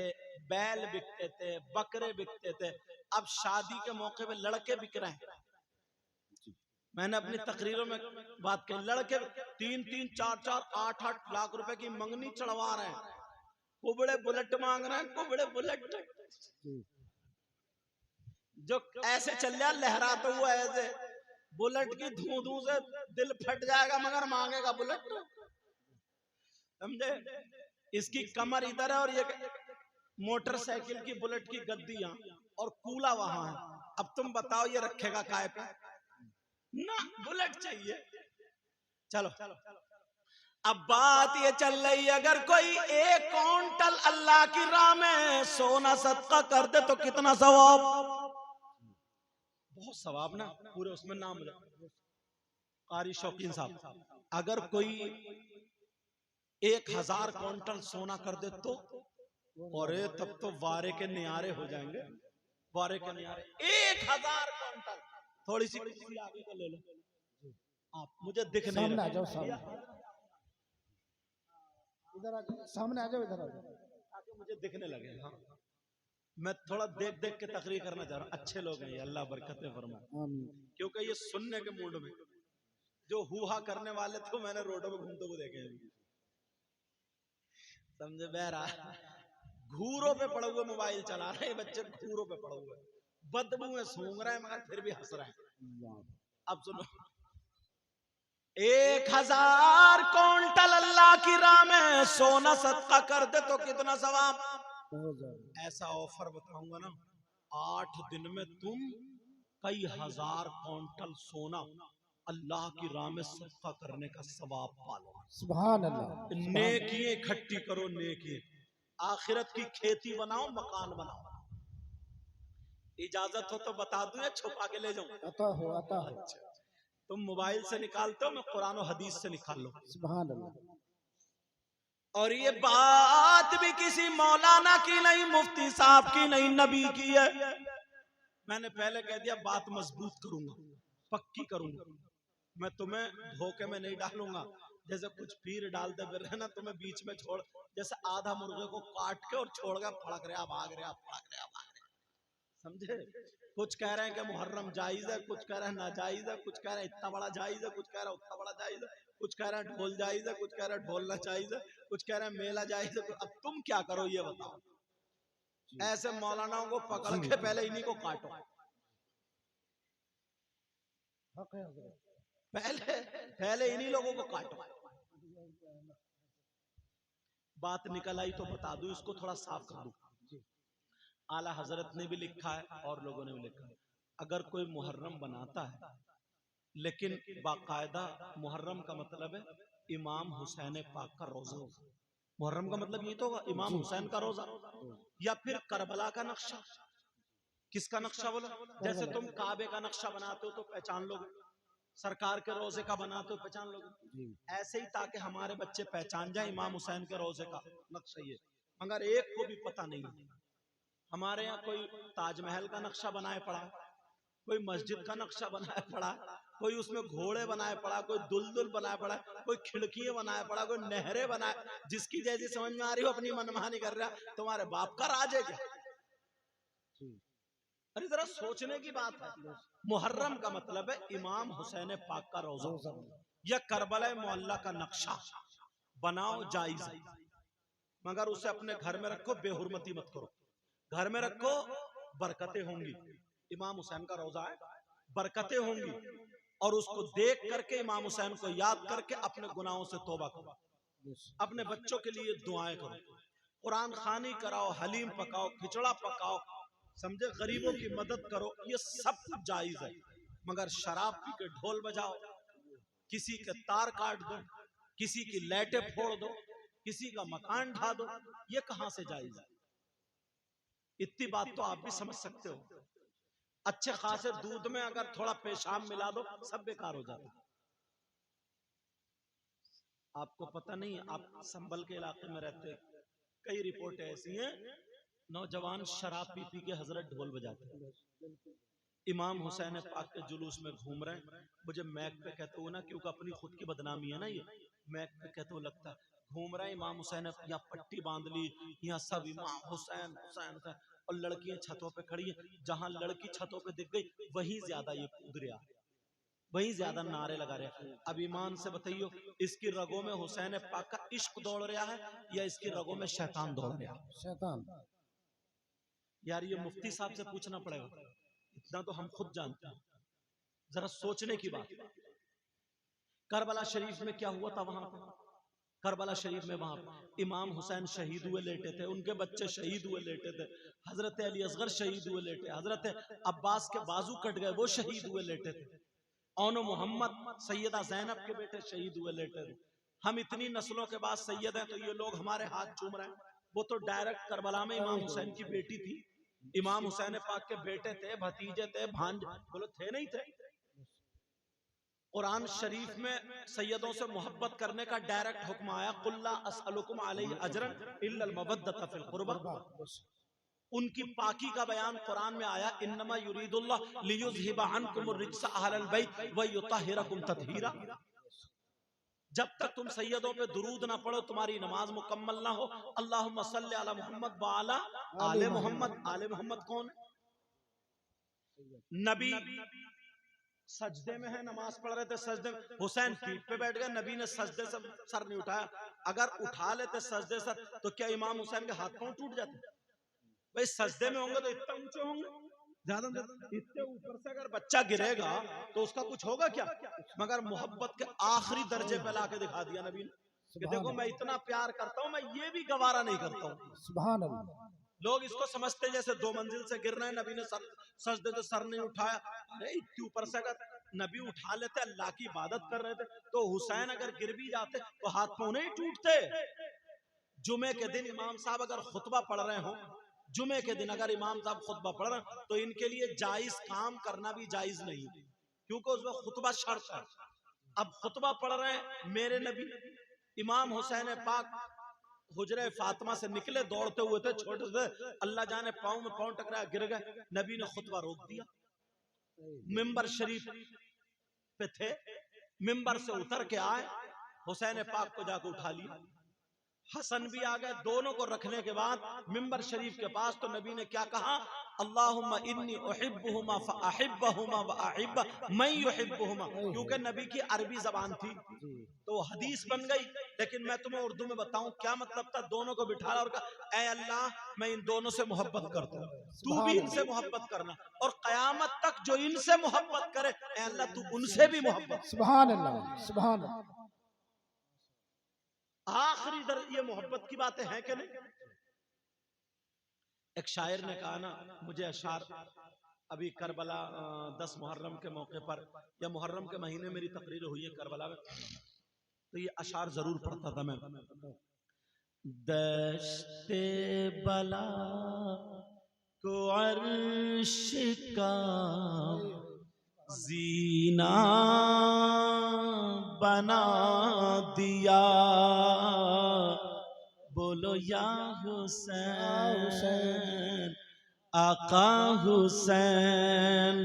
बैल बिकते थे, बकरे बिकते थे। अब शादी के मौके पे लड़के बिक रहे हैं। मैंने अपनी तकरीरों में बात की, लड़के 3-3, 4-4, 8-8 लाख रुपए की मंगनी चढ़वा रहे हैं, कुबड़े बुलेट मांग रहे हैं, कुबड़े बुलेट, जो ऐसे चल रहा लहराता हुआ ऐसे, बुलेट की धू धू से दिल फट जाएगा मगर मांगेगा बुलेट। समझे? इसकी कमर इधर है और ये मोटरसाइकिल की बुलेट की गद्दी यहाँ और कूला वहां है। अब तुम बताओ ये रखेगा काय पे? ना, बुलेट चाहिए। चलो अब बात ये चल रही है, अगर कोई 1 क्विंटल अल्लाह की राह में सोना सदका कर दे तो कितना सवाब? बहुत सवाब ना, पूरे उसमें नाम कारी शौकीन साहब। अगर कोई 1000 क्विंटल सोना कर दे तो, और तब तो वारे के नियारे हो जाएंगे, वारे के नियारे। 1000 क्विंटल, थोड़ी सी आगे को ले लो आप, मुझे दिख नहीं रहा। आ जाओ सामने, इधर आ जाओ, सामने आ जाओ, इधर आ जाओ, आगे मुझे दिखने लगे। हाँ, मैं थोड़ा देख देख के तकरीर करना चाह रहा हूँ। अच्छे लोग हैं ये, अल्लाह बरकतें फरमाए, क्योंकि ये सुनने के मूड में, जो हुआ करने वाले तो मैंने रोडों में घूमते हुए देखे हैं। समझे? बहरा घूरों पे पड़े हुए मोबाइल चला रहे हैं बच्चे, घूरों पे पड़े हुए, बदबू में सूंघ रहे हैं मगर फिर भी हंस रहे हैं। अब सुनो, 1000 क्विंटल अल्लाह की राह में सोना सदका कर दे तो कितना सवाब? ऐसा ऑफर बताऊंगा ना, 8 दिन में तुम कई हजार क्विंटल सोना अल्लाह की राह में सदका करने का सवाब पालो। सुभान अल्लाह। नेकियां इकट्ठी करो, नेकी, आखिरत की खेती बनाओ, मकान बनाओ। इजाजत हो तो बता दूं या छुपा के ले जाऊं? आता हो, आता हो। अच्छा, तुम मोबाइल से निकालते हो, मैं कुरान और हदीस से निकाल लो। सुभान अल्लाह। और ये बात भी किसी मौलाना की नहीं, मुफ्ती साहब की नहीं, नबी की है। मैंने पहले कह दिया, बात मजबूत करूंगा, पक्की करूंगा। मैं तुम्हें धोखे में नहीं डालूंगा, जैसे कुछ पीर डालते फिर है ना, तुम्हें बीच में छोड़, जैसे आधा मुर्गे को काट के और छोड़ गया, फड़क रहा, भाग रहा, फड़क रहा, भाग रहा। समझे? कुछ कह रहे हैं कि मुहर्रम जायज है, कुछ कह रहे हैं नाजायज है, कुछ कह रहे हैं इतना बड़ा जायज है, कुछ कह रहे हैं उतना बड़ा जायज है, कुछ कह रहे हैं ढोल जायज है, कुछ कह रहे हैं ढोल ना जायज है, कुछ कह रहे हैं मेला जायज है। अब तुम क्या करो ये बताओ? ऐसे मौलानाओं को पकड़ के पहले इन्हीं को काटो, पहले इन्हीं लोगों को काटो। बात निकल आई तो बता दूं, इसको थोड़ा साफ कर दूं। आला हजरत ने भी लिखा है और लोगों ने भी लिखा है, अगर कोई मुहर्रम बनाता है, लेकिन बाकायदा मुहर्रम का मतलब है इमाम हुसैन पाक का रोजा। मुहर्रम का मतलब ये तो होगा इमाम हुसैन का रोजा, या फिर करबला का नक्शा। किसका नक्शा बोला? जैसे तुम काबे का नक्शा बनाते हो तो पहचान लोगे, सरकार के रोजे का बनाते हो पहचान लोगे, ऐसे ही ताकि हमारे बच्चे पहचान जाए इमाम हुसैन के रोजे का नक्शा ये। मगर एक को भी पता नहीं। हमारे यहाँ कोई ताजमहल का नक्शा बनाए पड़ा, कोई मस्जिद का नक्शा बनाए पड़ा, कोई उसमें घोड़े बनाए पड़ा, कोई दुलदुल बनाए पड़ा, कोई खिड़कियां बनाए पड़ा, कोई नहरें बनाए, जिसकी जैसी समझ में आ रही हो अपनी मनमानी कर रहा। तुम्हारे बाप का राज है क्या? अरे जरा सोचने की बात है। मुहर्रम का मतलब है इमाम हुसैन पाक का रोजा या करबला मोहल्ला का नक्शा बनाओ, जायज है। मगर उसे अपने घर में रखो, बेहुरमती मत करो। घर में रखो, बरकतें होंगी। इमाम हुसैन का रोजा है, बरकतें होंगी। और उसको देख करके, इमाम हुसैन को याद करके अपने गुनाहों से तौबा करो, अपने बच्चों के लिए दुआएं करो, कुरान खानी कराओ, हलीम पकाओ, खिचड़ा पकाओ, समझे, गरीबों की मदद करो। ये सब कुछ जायज है। मगर शराब पी के ढोल बजाओ, किसी के तार काट दो, किसी की लाइटें फोड़ दो, किसी का मकान ढा दो, ये कहां से जायज है? इतनी बात तो आप भी समझ सकते हो। अच्छे खासे दूध में अगर थोड़ा पेशाब मिला दो, सब बेकार हो जाता है। आपको पता नहीं, आप संभल के इलाके में रहते, कई रिपोर्टें ऐसी हैं, नौजवान शराब पी पी के हजरत ढोल बजाते हैं। इमाम हुसैन पाक के जुलूस में घूम रहे हैं। मुझे मैक पे कहते हो ना, क्योंकि अपनी खुद की बदनामी है ना, ये मैक पे कहते हो लगता है। घूम रहे हैं इमाम हुसैन, यहाँ पट्टी बांध ली, यहाँ सब इमाम हुसैन हुसैन हुसैन, और लड़कियां छतों पे खड़ी हैं। जहां लड़की छतों पे दिख गई, वहीं ज्यादा ये कूद रहा, वहीं ज्यादा नारे लगा रहे। अब ईमान से बताइयो, इसकी रगों में हुसैन पाक का इश्क दौड़ रहा है या इसकी रगों में शैतान दौड़ रहा है? शैतान। यार ये मुफ्ती साहब से पूछना पड़ेगा, इतना तो हम खुद जानते हैं। जरा सोचने की बात। करबला शरीफ में क्या हुआ था? वहां पर करबला शरीफ में वहां इमाम हुसैन शहीद हुए लेटे थे, उनके बच्चे शहीद हुए लेटे थे, हजरत अली असगर शहीद हुए लेटे, हजरत अब्बास के बाजू कट गए, वो शहीद हुए लेटे थे, औनो मोहम्मद सैयदा जैनब के बेटे शहीद हुए लेटे थे। हम इतनी नस्लों के बाद सैयद हैं, तो ये लोग हमारे हाथ चूम रहे हैं। वो तो डायरेक्ट करबला में इमाम हुसैन की बेटी थी, इमाम हुसैन पाक के बेटे थे, भतीजे थे, भांज, बोलो थे नहीं थे? कुरान शरीफ में सैयदों से मोहब्बत करने का डायरेक्ट हुक्म आया, कुल्ला असअलुकुम अलैहि अजरन इल्लल मवद्दत फिल कुर्बा। उनकी पाकी का बयान कुरान में आया, इन्नमा युरीदुल्लाह लियुज़हिबा अन्कुमुर रिज्सा अहलल बैत व युतहिरकुम तत्हीरा। जब तक तुम सैयदों पे दुरूद ना पढ़ो, तुम्हारी नमाज मुकम्मल ना हो। अल्लाहुम्मा सल्ली अला मुहम्मद व अला आले मोहम्मद। आले मोहम्मद कौन है? नबी सजदे में है, नमाज पढ़ रहे थे, सजदे में हुसैन पीठ पे बैठ गए, नबी ने सजदे से सर नहीं उठाया। अगर उठा लेते सजदे सर, तो क्या इमाम हुसैन के हाथ पांव टूट जाते? भाई सजदे में होंगे तो इतना ऊंचे होंगे, ज्यादा इतने ऊपर से अगर बच्चा गिरेगा तो उसका कुछ होगा क्या? मगर मोहब्बत के आखिरी दर्जे पे लाके दिखा दिया नबी ने कि देखो मैं इतना प्यार करता हूं, मैं ये भी गवारा नहीं करता हूं। सुभान अल्लाह। लोग इसको समझते जैसे 2 मंजिल से गिरना है, नबी ने सजदे से सर नहीं उठाया। अरे इतने ऊपर से अगर नबी उठा लेते, अल्लाह की इबादत कर रहे थे, तो हुसैन अगर गिर भी जाते तो हाथ पांव नहीं टूटते। जुमे के दिन इमाम साहब अगर खुतबा पढ़ रहे हो, जुमे के दिन अगर इमाम साहब खुतबा पढ़ रहे हैं, तो इनके लिए जायज काम करना भी जायज नहीं, क्योंकि उसमें खुतबा शर्त है। अब खुतबा पढ़ रहे हैं मेरे नबी, इमाम हुसैन पाक हुजरे फातिमा से निकले, दौड़ते हुए थे, छोटे से, अल्लाह जाने पांव में पांव टकराया, गिर गए। नबी ने खुतबा रोक दिया, मिंबर शरीफ पे थे, मिंबर से उतर के आए, हुसैन पाक को जाकर उठा लिया। हसन भी आ गए, दोनों को रखने के बाद मिंबर शरीफ के पास, तो नबी ने क्या कहा? अल्लाहुम्मा इन्नी उहिब्बुहुमा फअहिब्बहुमा व अहिब्ब मैं युहिब्बुहुमा। क्योंकि नबी की अरबी जबान थी तो हदीस बन गई। लेकिन मैं तुम्हें उर्दू में बताऊं क्या मतलब था। दोनों को बिठाया और कहा, ऐ अल्लाह, मैं इन दोनों से मोहब्बत करता हूं, तू भी इनसे मोहब्बत करना, और कयामत तक जो इनसे मोहब्बत करे, ऐ अल्लाह तू उनसे भी मोहब्बत। सुभान अल्लाह, सुभान अल्लाह। आखिरी दर ये मोहब्बत की बातें हैं कि नहीं? एक शायर ने कहा ना, मुझे अशार अभी करबला 10 मुहर्रम के मौके पर या मुहर्रम के महीने मेरी तकरीर हुई है करबला में, तो ये अशार जरूर पढ़ता था मैं। दश्ते बला को अर्श का जीना बना दिया, बोलो या हुसैन आका हुसैन।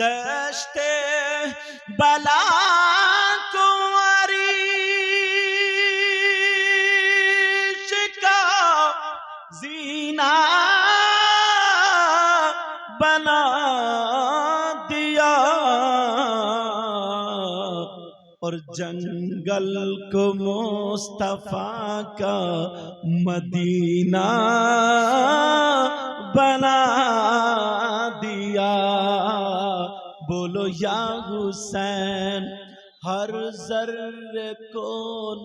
दश्ते बला को अर्श का जीना बना दिया, और जंगल को मुस्तफा का मदीना बना दिया। बोलो या हुसैन, हर जर्रे को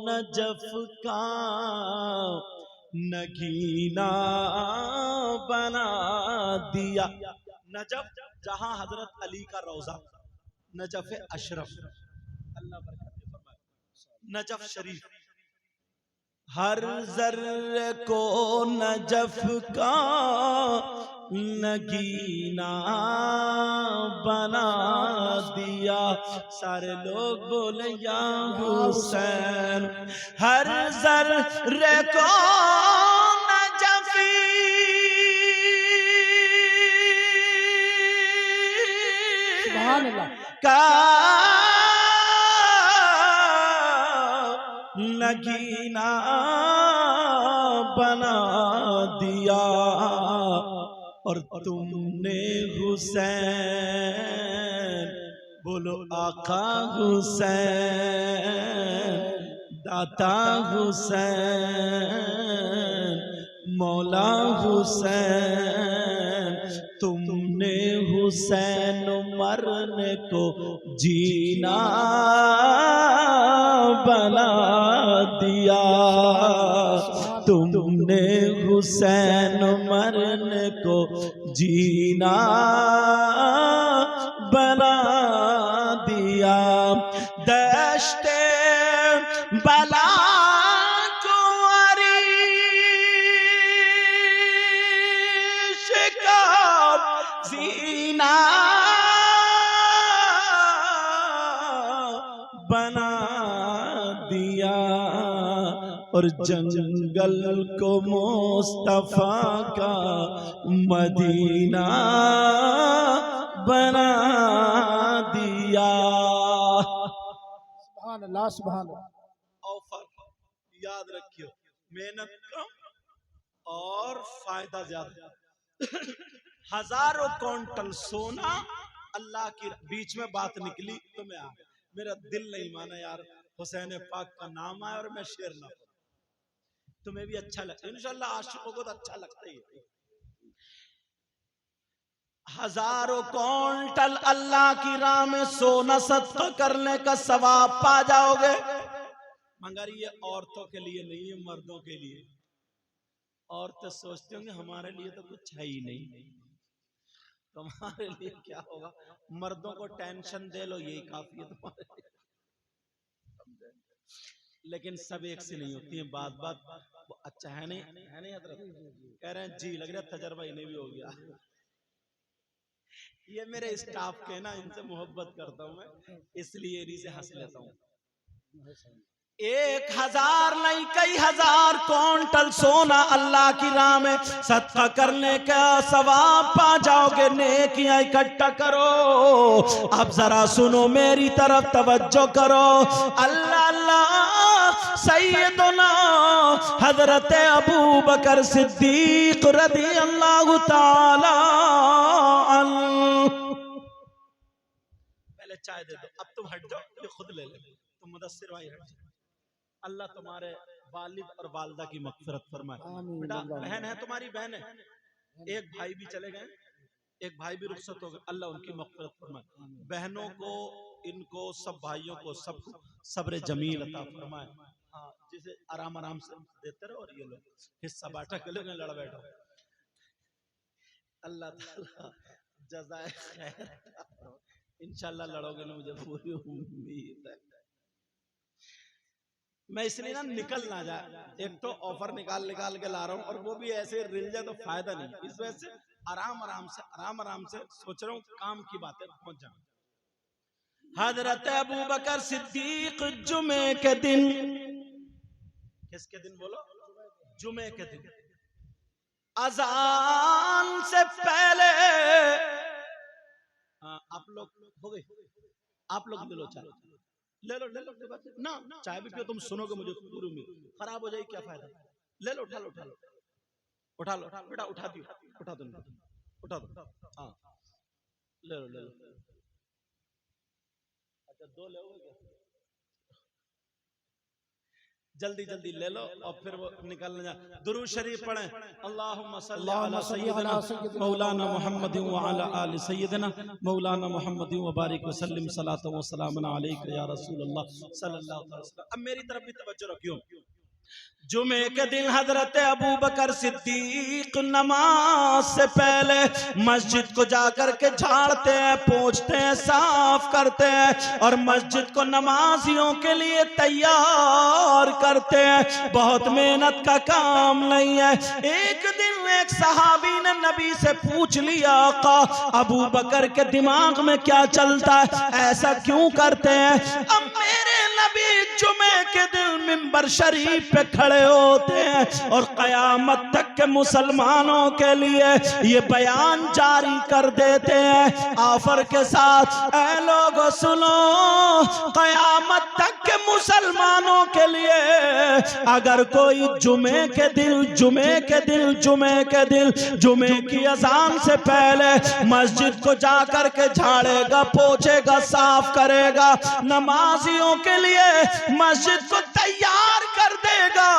नजफ का नगीना बना दिया। नजफ जहां हजरत अली का रोजा, नजफ अशरफ, अल्लाह बरकत फरमाए, नजफ शरीफ, हर जर्रे को नजफ का नगीना बना दिया। सारे लोग बोले या हुसैन, हर जर्रे को नजफी सुभान अल्लाह का नगीना बना दिया। और तुमने हुसैन, बोलो आका हुसैन, दाता हुसैन, मौला हुसैन, तुमने हुसैन मरने को जीना बना दिया। तुमने हुसैन मरने को जीना बना दिया। दश्ते बला जीना बना दिया। और जंगल को मुस्तफा का मदीना बना दिया। सुभान अल्लाह सुभान अल्लाह। ऑफर याद रखियो, मेहनत कम और फायदा ज्यादा। हजारों क्विंटल सोना अल्लाह की, बीच में बात निकली तो मैं आ गया, मेरा दिल नहीं माना यार, हुसैन पाक का नाम आया और मैं शेर ना पढ़ूं। तुम्हें भी अच्छा लगता है इंशाल्लाह, आशिकों को तो अच्छा लगता ही है। हजारों क्विंटल अल्लाह की राह में सोना सदका करने का सवाब पा जाओगे, मगर ये औरतों के लिए नहीं है, मर्दों के लिए। औरतें सोचती होंगी हमारे लिए तो कुछ है ही नहीं, तुम्हारे लिए क्या होगा, मर्दों को टेंशन दे लो यही काफी है तुम्हारे लिए। लेकिन सब एक से नहीं होती है, बात बात वो अच्छा है नहीं हजरत, कह रहे हैं जी, लग रहा है तजर्बा इन्हें भी हो गया। ये मेरे स्टाफ के ना, इनसे मोहब्बत करता हूं मैं, इसलिए इन्हीं से हंस लेता हूं। 1000 नहीं कई हजार क्विंटल सोना अल्लाह की राह में सदका करने का सवाब पा जाओगे। नेकियां इकट्ठा करो। अब जरा सुनो, मेरी तरफ तवज्जो करो। अल्लाह अल्लाह सैयदना हजरत अबू बकर सिद्दीक रज़ी अल्लाह ताला अन्हु। पहले चाय दे दो, अब तुम हट जाओ, ये खुद ले ले, तुम मुदस्सिर भाई हट जाओ। अल्लाह तुम्हारे वालिद और वालदा की मग़फ़िरत फरमाए। बेटा बहन है, तुम्हारी बहन है, एक भाई भी चले गए, एक भाई भी रुखसत हो गए, अल्लाह उनकी मग़फ़िरत फरमाए। बहनों को, इनको सब भाइयों को सबको सब्र जमील अता फरमाए। हाँ, जिसे आराम आराम से देते रहो, और ये लोग हिस्सा बांटा के लोग लड़ बैठो। अल्लाह ताला जज़ाए खैर, इंशाल्लाह लड़ोगे ना, मुझे पूरी उम्मीद है। मैं इसलिए ना निकल ना जाए, एक तो ऑफर निकाल के ला रहा हूँ, और वो भी ऐसे रिल जाए तो फायदा नहीं, इस वजह से आराम आराम से सोच रहा हूँ काम की बातें पहुंच जाऊं। हजरत अबू बकर सिद्दीक जुमे के दिन, किसके दिन बोलो, जुमे के दिन, अजान से पहले, आप लोग हो गए, आप लोग ले लो चाय, ले लो ना, चाय भी पियो, तुम सुनोगे मुझे पूरी उम्मीद, खराब हो जाएगी क्या फायदा, ले लो, उठा लो बेटा, उठा दो, हाँ ले लो। अच्छा, 2 लोगे क्या? जल्दी जल्दी ले लो और फिर वो निकलने जा। दुरूद शरीफ पढ़ें, अल्लाहुम्मा सल्ली अल्लाहुम्मा अला सल्ली सय्यिदिना अला सय्यिदिना मौलाना मुहम्मद व अला आलि सय्यिदिना मौलाना मुहम्मद व बारिक व सल्लिम सलातो व सलामुन अलैका या रसूल अल्लाह सल्लल्लाहु अलैहि वसल्लम। अब मेरी तरफ भी तवज्जो रखियो। जुमे के दिन हजरत अबू बकर सिद्दीक नमाज से पहले मस्जिद को जाकर के झाड़ते हैं, पोंछते हैं, साफ करते हैं और मस्जिद को नमाजियों के लिए तैयार करते हैं। बहुत मेहनत का काम नहीं है। एक दिन एक सहाबी ने नबी से पूछ लिया, आका अबू बकर के दिमाग में क्या चलता है, ऐसा क्यों करते हैं? अब मेरे नबी जुमे के दिन मिंबर शरीफ पे खड़े होते हैं और कयामत तक के मुसलमानों के लिए ये बयान जारी कर देते हैं ऑफर के साथ, ऐ लोगों सुनो, कयामत तक के मुसलमानों के लिए अगर कोई जुमे के दिन जुमे की अजान से पहले मस्जिद को जाकर के झाड़ेगा, पोछेगा, साफ करेगा, नमाजियों के लिए मस्जिद को तैयार कर देगा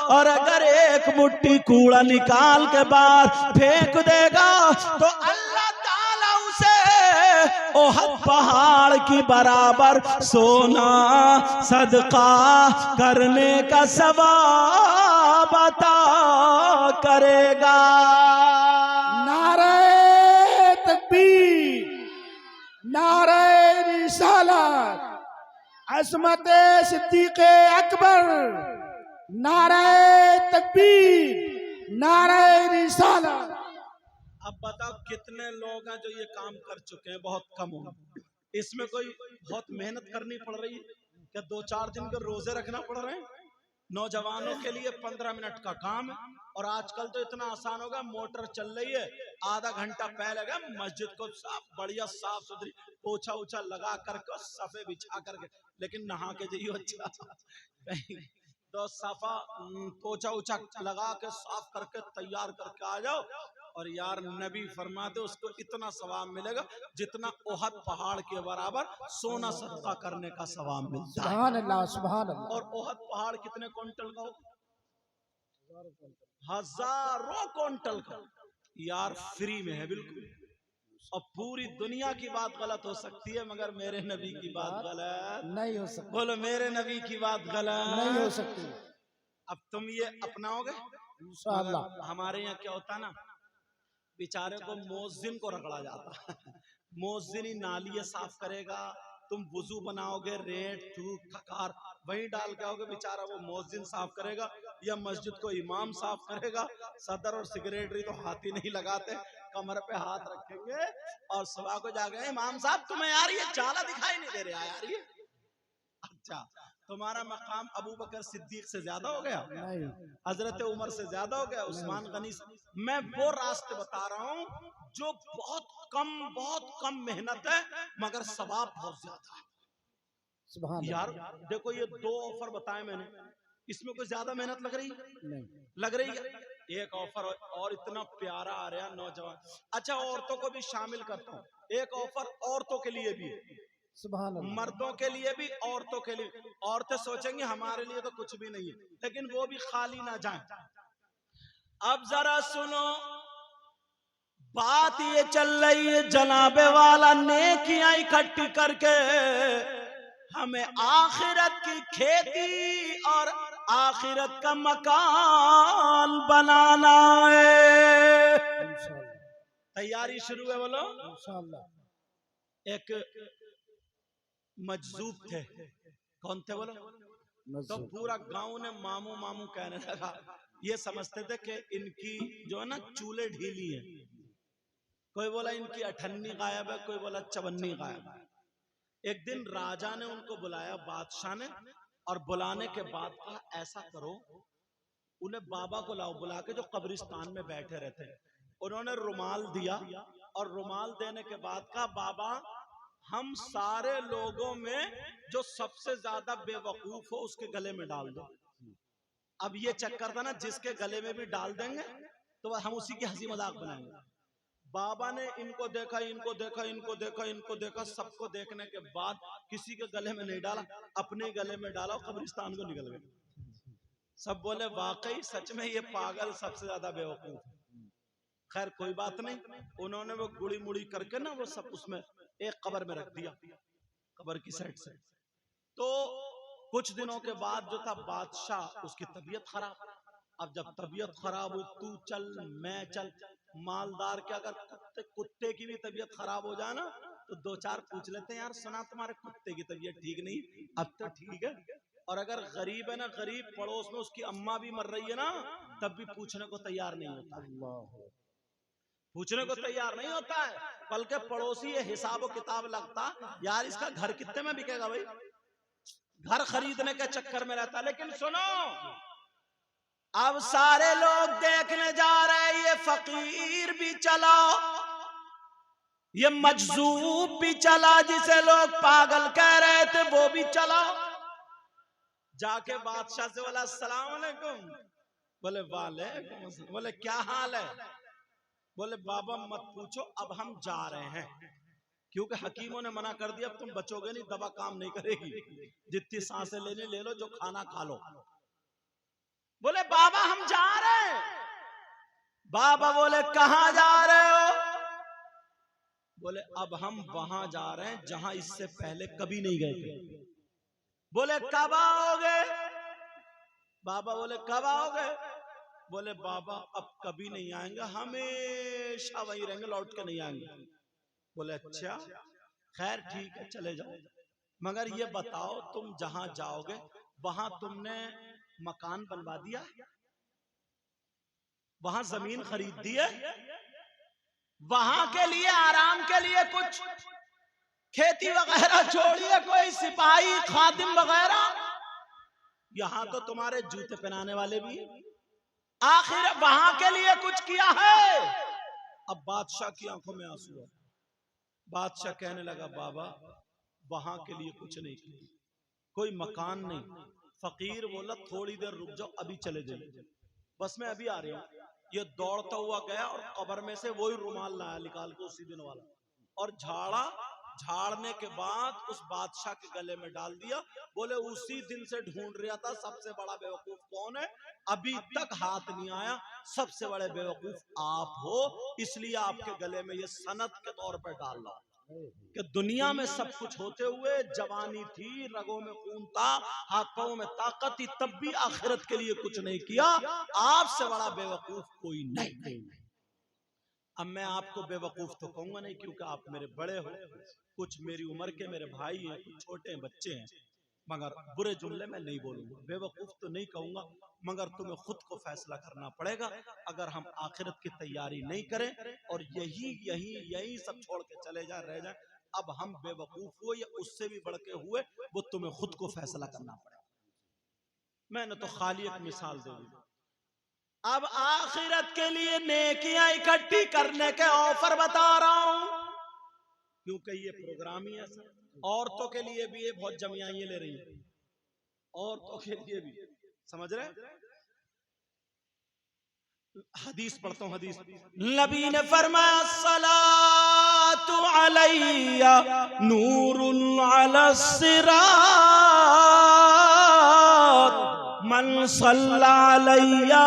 और अगर एक मुट्ठी कूड़ा निकाल के बाहर फेंक देगा तो अल्लाह ताला उसे ओहद पहाड़ की बराबर सोना सदका करने का सवाब अता करेगा। नारे तकबीर, नारे रिसालत, अज़मत सिद्दीक़ अकबर, नारे तकबीर, नारे रिसालत। अब बताओ कितने लोग हैं जो ये काम कर चुके हैं? बहुत कम हो। इसमें कोई बहुत मेहनत करनी पड़ रही है क्या? 2-4 दिन के रोजे रखना पड़ रहे हैं? नौजवानों के लिए 15 मिनट का काम है और आजकल तो इतना आसान होगा, मोटर चल रही है, आधा घंटा पहले गए मस्जिद को साफ बढ़िया साफ सुथरी पोछा उछा लगा करके सफे बिछा करके, लेकिन नहा के जाइयो अच्छा तो सफा पोछा उछा लगा के साफ करके तैयार करके आ जाओ और यार नबी फरमाते उसको इतना सवाब मिलेगा जितना ओहद पहाड़ के बराबर सोना सदका करने का सवाब मिलता है। सुभान अल्लाह, सुभान अल्लाह। और ओहद पहाड़ कितने क्विंटल का हो? हजारों क्विंटल का। यार फ्री में है बिल्कुल। और पूरी दुनिया की बात गलत हो सकती है मगर मेरे नबी की बात गलत नहीं हो सकती। बोलो मेरे नबी की बात गलत नहीं हो सकती। अब तुम ये अपनाओगे? इंशाअल्लाह। हमारे यहाँ क्या होता ना, बेचारे को मोज़िन को रगड़ा जाता मोज़िन ही नालियाँ साफ करेगा, तुम वुजू बनाओगे, रेत थूक खकार वहीं डाल के आओगे, बेचारा वो मोज़िन साफ करेगा या मस्जिद को इमाम साफ करेगा। सदर और सेक्रेटरी तो हाथ ही नहीं लगाते, कमर पे हाथ रखेंगे और सुबह को जाके इमाम साहब तुम्हें यार ये जाला दिखाई नहीं दे रहा यार ये। अच्छा तुम्हारा मकाम अबू बकर सिद्दीक से ज्यादा हो गया, हजरत उमर से ज्यादा हो गया, उस्मान गनी से। मैं वो रास्ते बता रहा हूँ जो बहुत कम मेहनत है मगर सवाब बहुत ज्यादा है। सुभान यार देखो ये 2 ऑफर बताए मैंने, इसमें कोई ज्यादा मेहनत लग रही नहीं। लग रही है? एक ऑफर और इतना प्यारा आ रहा नौजवान। अच्छा औरतों को भी शामिल करता हूँ, एक ऑफर औरतों के लिए भी है, सुभान अल्लाह। मर्दों के लिए भी औरतों के लिए। औरतें सोचेंगी हमारे लिए तो कुछ भी नहीं है, लेकिन वो भी खाली ना जाएं। अब जरा सुनो बात ये चल रही है जनाबे वाला नेकियां इकट्ठी करके हमें आखिरत की खेती और आखिरत का मकान बनाना है। तैयारी शुरू है बोलो इंशाअल्लाह। एक मजजूब थे, कौन थे बोलो? तो पूरा गांव ने मामू मामू कहने लगा, ये समझते थे कि इनकी जो है ना चूल्हे ढीली है। कोई बोला इनकी अठन्नी गायब है, कोई बोला चवन्नी गायब है। एक दिन राजा ने उनको बुलाया, बादशाह ने, और बुलाने के बाद कहा ऐसा करो उन्हें बाबा को लाओ, बुला के जो कब्रिस्तान में बैठे रहते। उन्होंने रुमाल दिया और रुमाल देने के बाद कहा बाबा हम सारे लोगों में जो सबसे ज्यादा बेवकूफ हो उसके गले में डाल दो। अब ये चक्कर था ना, जिसके गले में भी डाल देंगे तो हम उसी की हंसी मजाक बनाएंगे। बाबा ने इनको देखा, इनको देखा, इनको देखा, इनको देखा, सबको देखने के बाद किसी के गले में नहीं डाला, अपने गले में डाला, कब्रिस्तान को निकल गए। सब बोले वाकई सच में ये पागल सबसे ज्यादा बेवकूफ है। खैर कोई बात नहीं, उन्होंने वो गुड़ी मुड़ी करके ना वो सब उसमें एक कब्र में रख दिया, कब्र की साइड से। तो कुछ दिनों के बाद जो था बादशाह, उसकी तबीयत खराब। अब जब तबीयत खराब हुई, तू चल मैं चल, मालदार के अगर कुत्ते की भी तबीयत खराब हो जाए ना तो दो चार पूछ लेते हैं, यार सुना तुम्हारे कुत्ते की तबीयत ठीक नहीं, अब तो ठीक है। और अगर गरीब है ना, गरीब पड़ोस में उसकी अम्मा भी मर रही है ना, तब भी पूछने को तैयार नहीं होता है, पूछने को तैयार नहीं होता है। बल्कि पड़ोसी ये हिसाब किताब लगता, यार इसका घर कितने में बिकेगा भाई, घर खरीदने के चक्कर में रहता। लेकिन सुनो, अब सारे लोग देखने जा रहे हैं, ये फकीर भी चला, ये मजजूब भी चला, जिसे लोग पागल कह रहे थे वो भी चला। जाके बादशाह से बोला अस्सलाम वालेकुम। बोले वालेकुम अस्सलाम। बोले क्या हाल है? बोले बाबा मत पूछो, अब हम जा रहे हैं, क्योंकि हकीमों ने मना कर दिया, अब तुम बचोगे नहीं, दवा काम नहीं करेगी, जितनी सांसें लेने ले लो, जो खाना खा लो। बोले बाबा हम जा रहे हैं। बाबा बोले कहां जा रहे हो? बोले अब हम वहां जा रहे हैं जहां इससे पहले कभी नहीं गए थे। बोले कब आओगे? बाबा बोले कब आओगे? बोले बाबा अब कभी नहीं आएंगे, हमेशा वहीं रहेंगे, लौट के नहीं आएंगे। बोले अच्छा खैर ठीक है चले जाओ, मगर ये बताओ तुम जहां जाओगे वहां तुमने मकान बनवा दिया, वहां जमीन खरीद दी है, वहां के लिए आराम के लिए कुछ खेती वगैरह छोड़िए, कोई सिपाही खादिम वगैरह, यहां तो तुम्हारे जूते पहनाने वाले भी हैं, आखिर वहां के लिए कुछ किया है? अब बादशाह की आंखों में आंसू है। बादशाह कहने लगा बाबा वहां के लिए कुछ नहीं किया, कोई मकान नहीं। फकीर बोला थोड़ी देर रुक जाओ, अभी चले जाइए, बस मैं अभी आ रहा हूं। ये दौड़ता हुआ गया और कब्र में से वही रुमाल लाया निकाल के उसी दिन वाला, और झाड़ा, झाड़ने के बाद उस बादशाह के गले में डाल दिया। बोले उसी दिन से ढूंढ रहा था सबसे बड़ा बेवकूफ कौन है, अभी तक हाथ नहीं आया, सबसे बड़े बेवकूफ आप हो, इसलिए आपके गले में ये सनद के तौर पर डाल रहा कि दुनिया में सब कुछ होते हुए, जवानी थी, रगों में खून था, हाथ पांव में ताकत थी, तब भी आखिरत के लिए कुछ नहीं किया। आपसे बड़ा बेवकूफ कोई नहीं। अब मैं आपको बेवकूफ तो कहूंगा नहीं, क्योंकि आप मेरे बड़े हो, कुछ मेरी उम्र के मेरे भाई हैं, कुछ छोटे बच्चे हैं, मगर बुरे जुमले में नहीं बोलूंगा, बेवकूफ तो नहीं कहूंगा, मगर तुम्हें खुद को फैसला करना पड़ेगा। अगर हम आखिरत की तैयारी नहीं करें और यही सब छोड़ के चले जाए, रह जाए, अब हम बेवकूफ हुए या उससे भी बढ़ के हुए, वो तुम्हें खुद को फैसला करना पड़ेगा। मैंने तो खाली एक मिसाल दे दी। अब आखिरत के लिए नेकियां इकट्ठी करने के ऑफर बता रहा हूं, क्योंकि ये प्रोग्राम ही ऐसा, औरतों के लिए भी ये बहुत जमियाइयां ले रही है, औरतों के लिए भी, समझ रहे? हदीस पढ़ता हूं, हदीस नबी ने फरमाया सलातु अलैया नूरुन अला सिरात मन सल्ला अलैया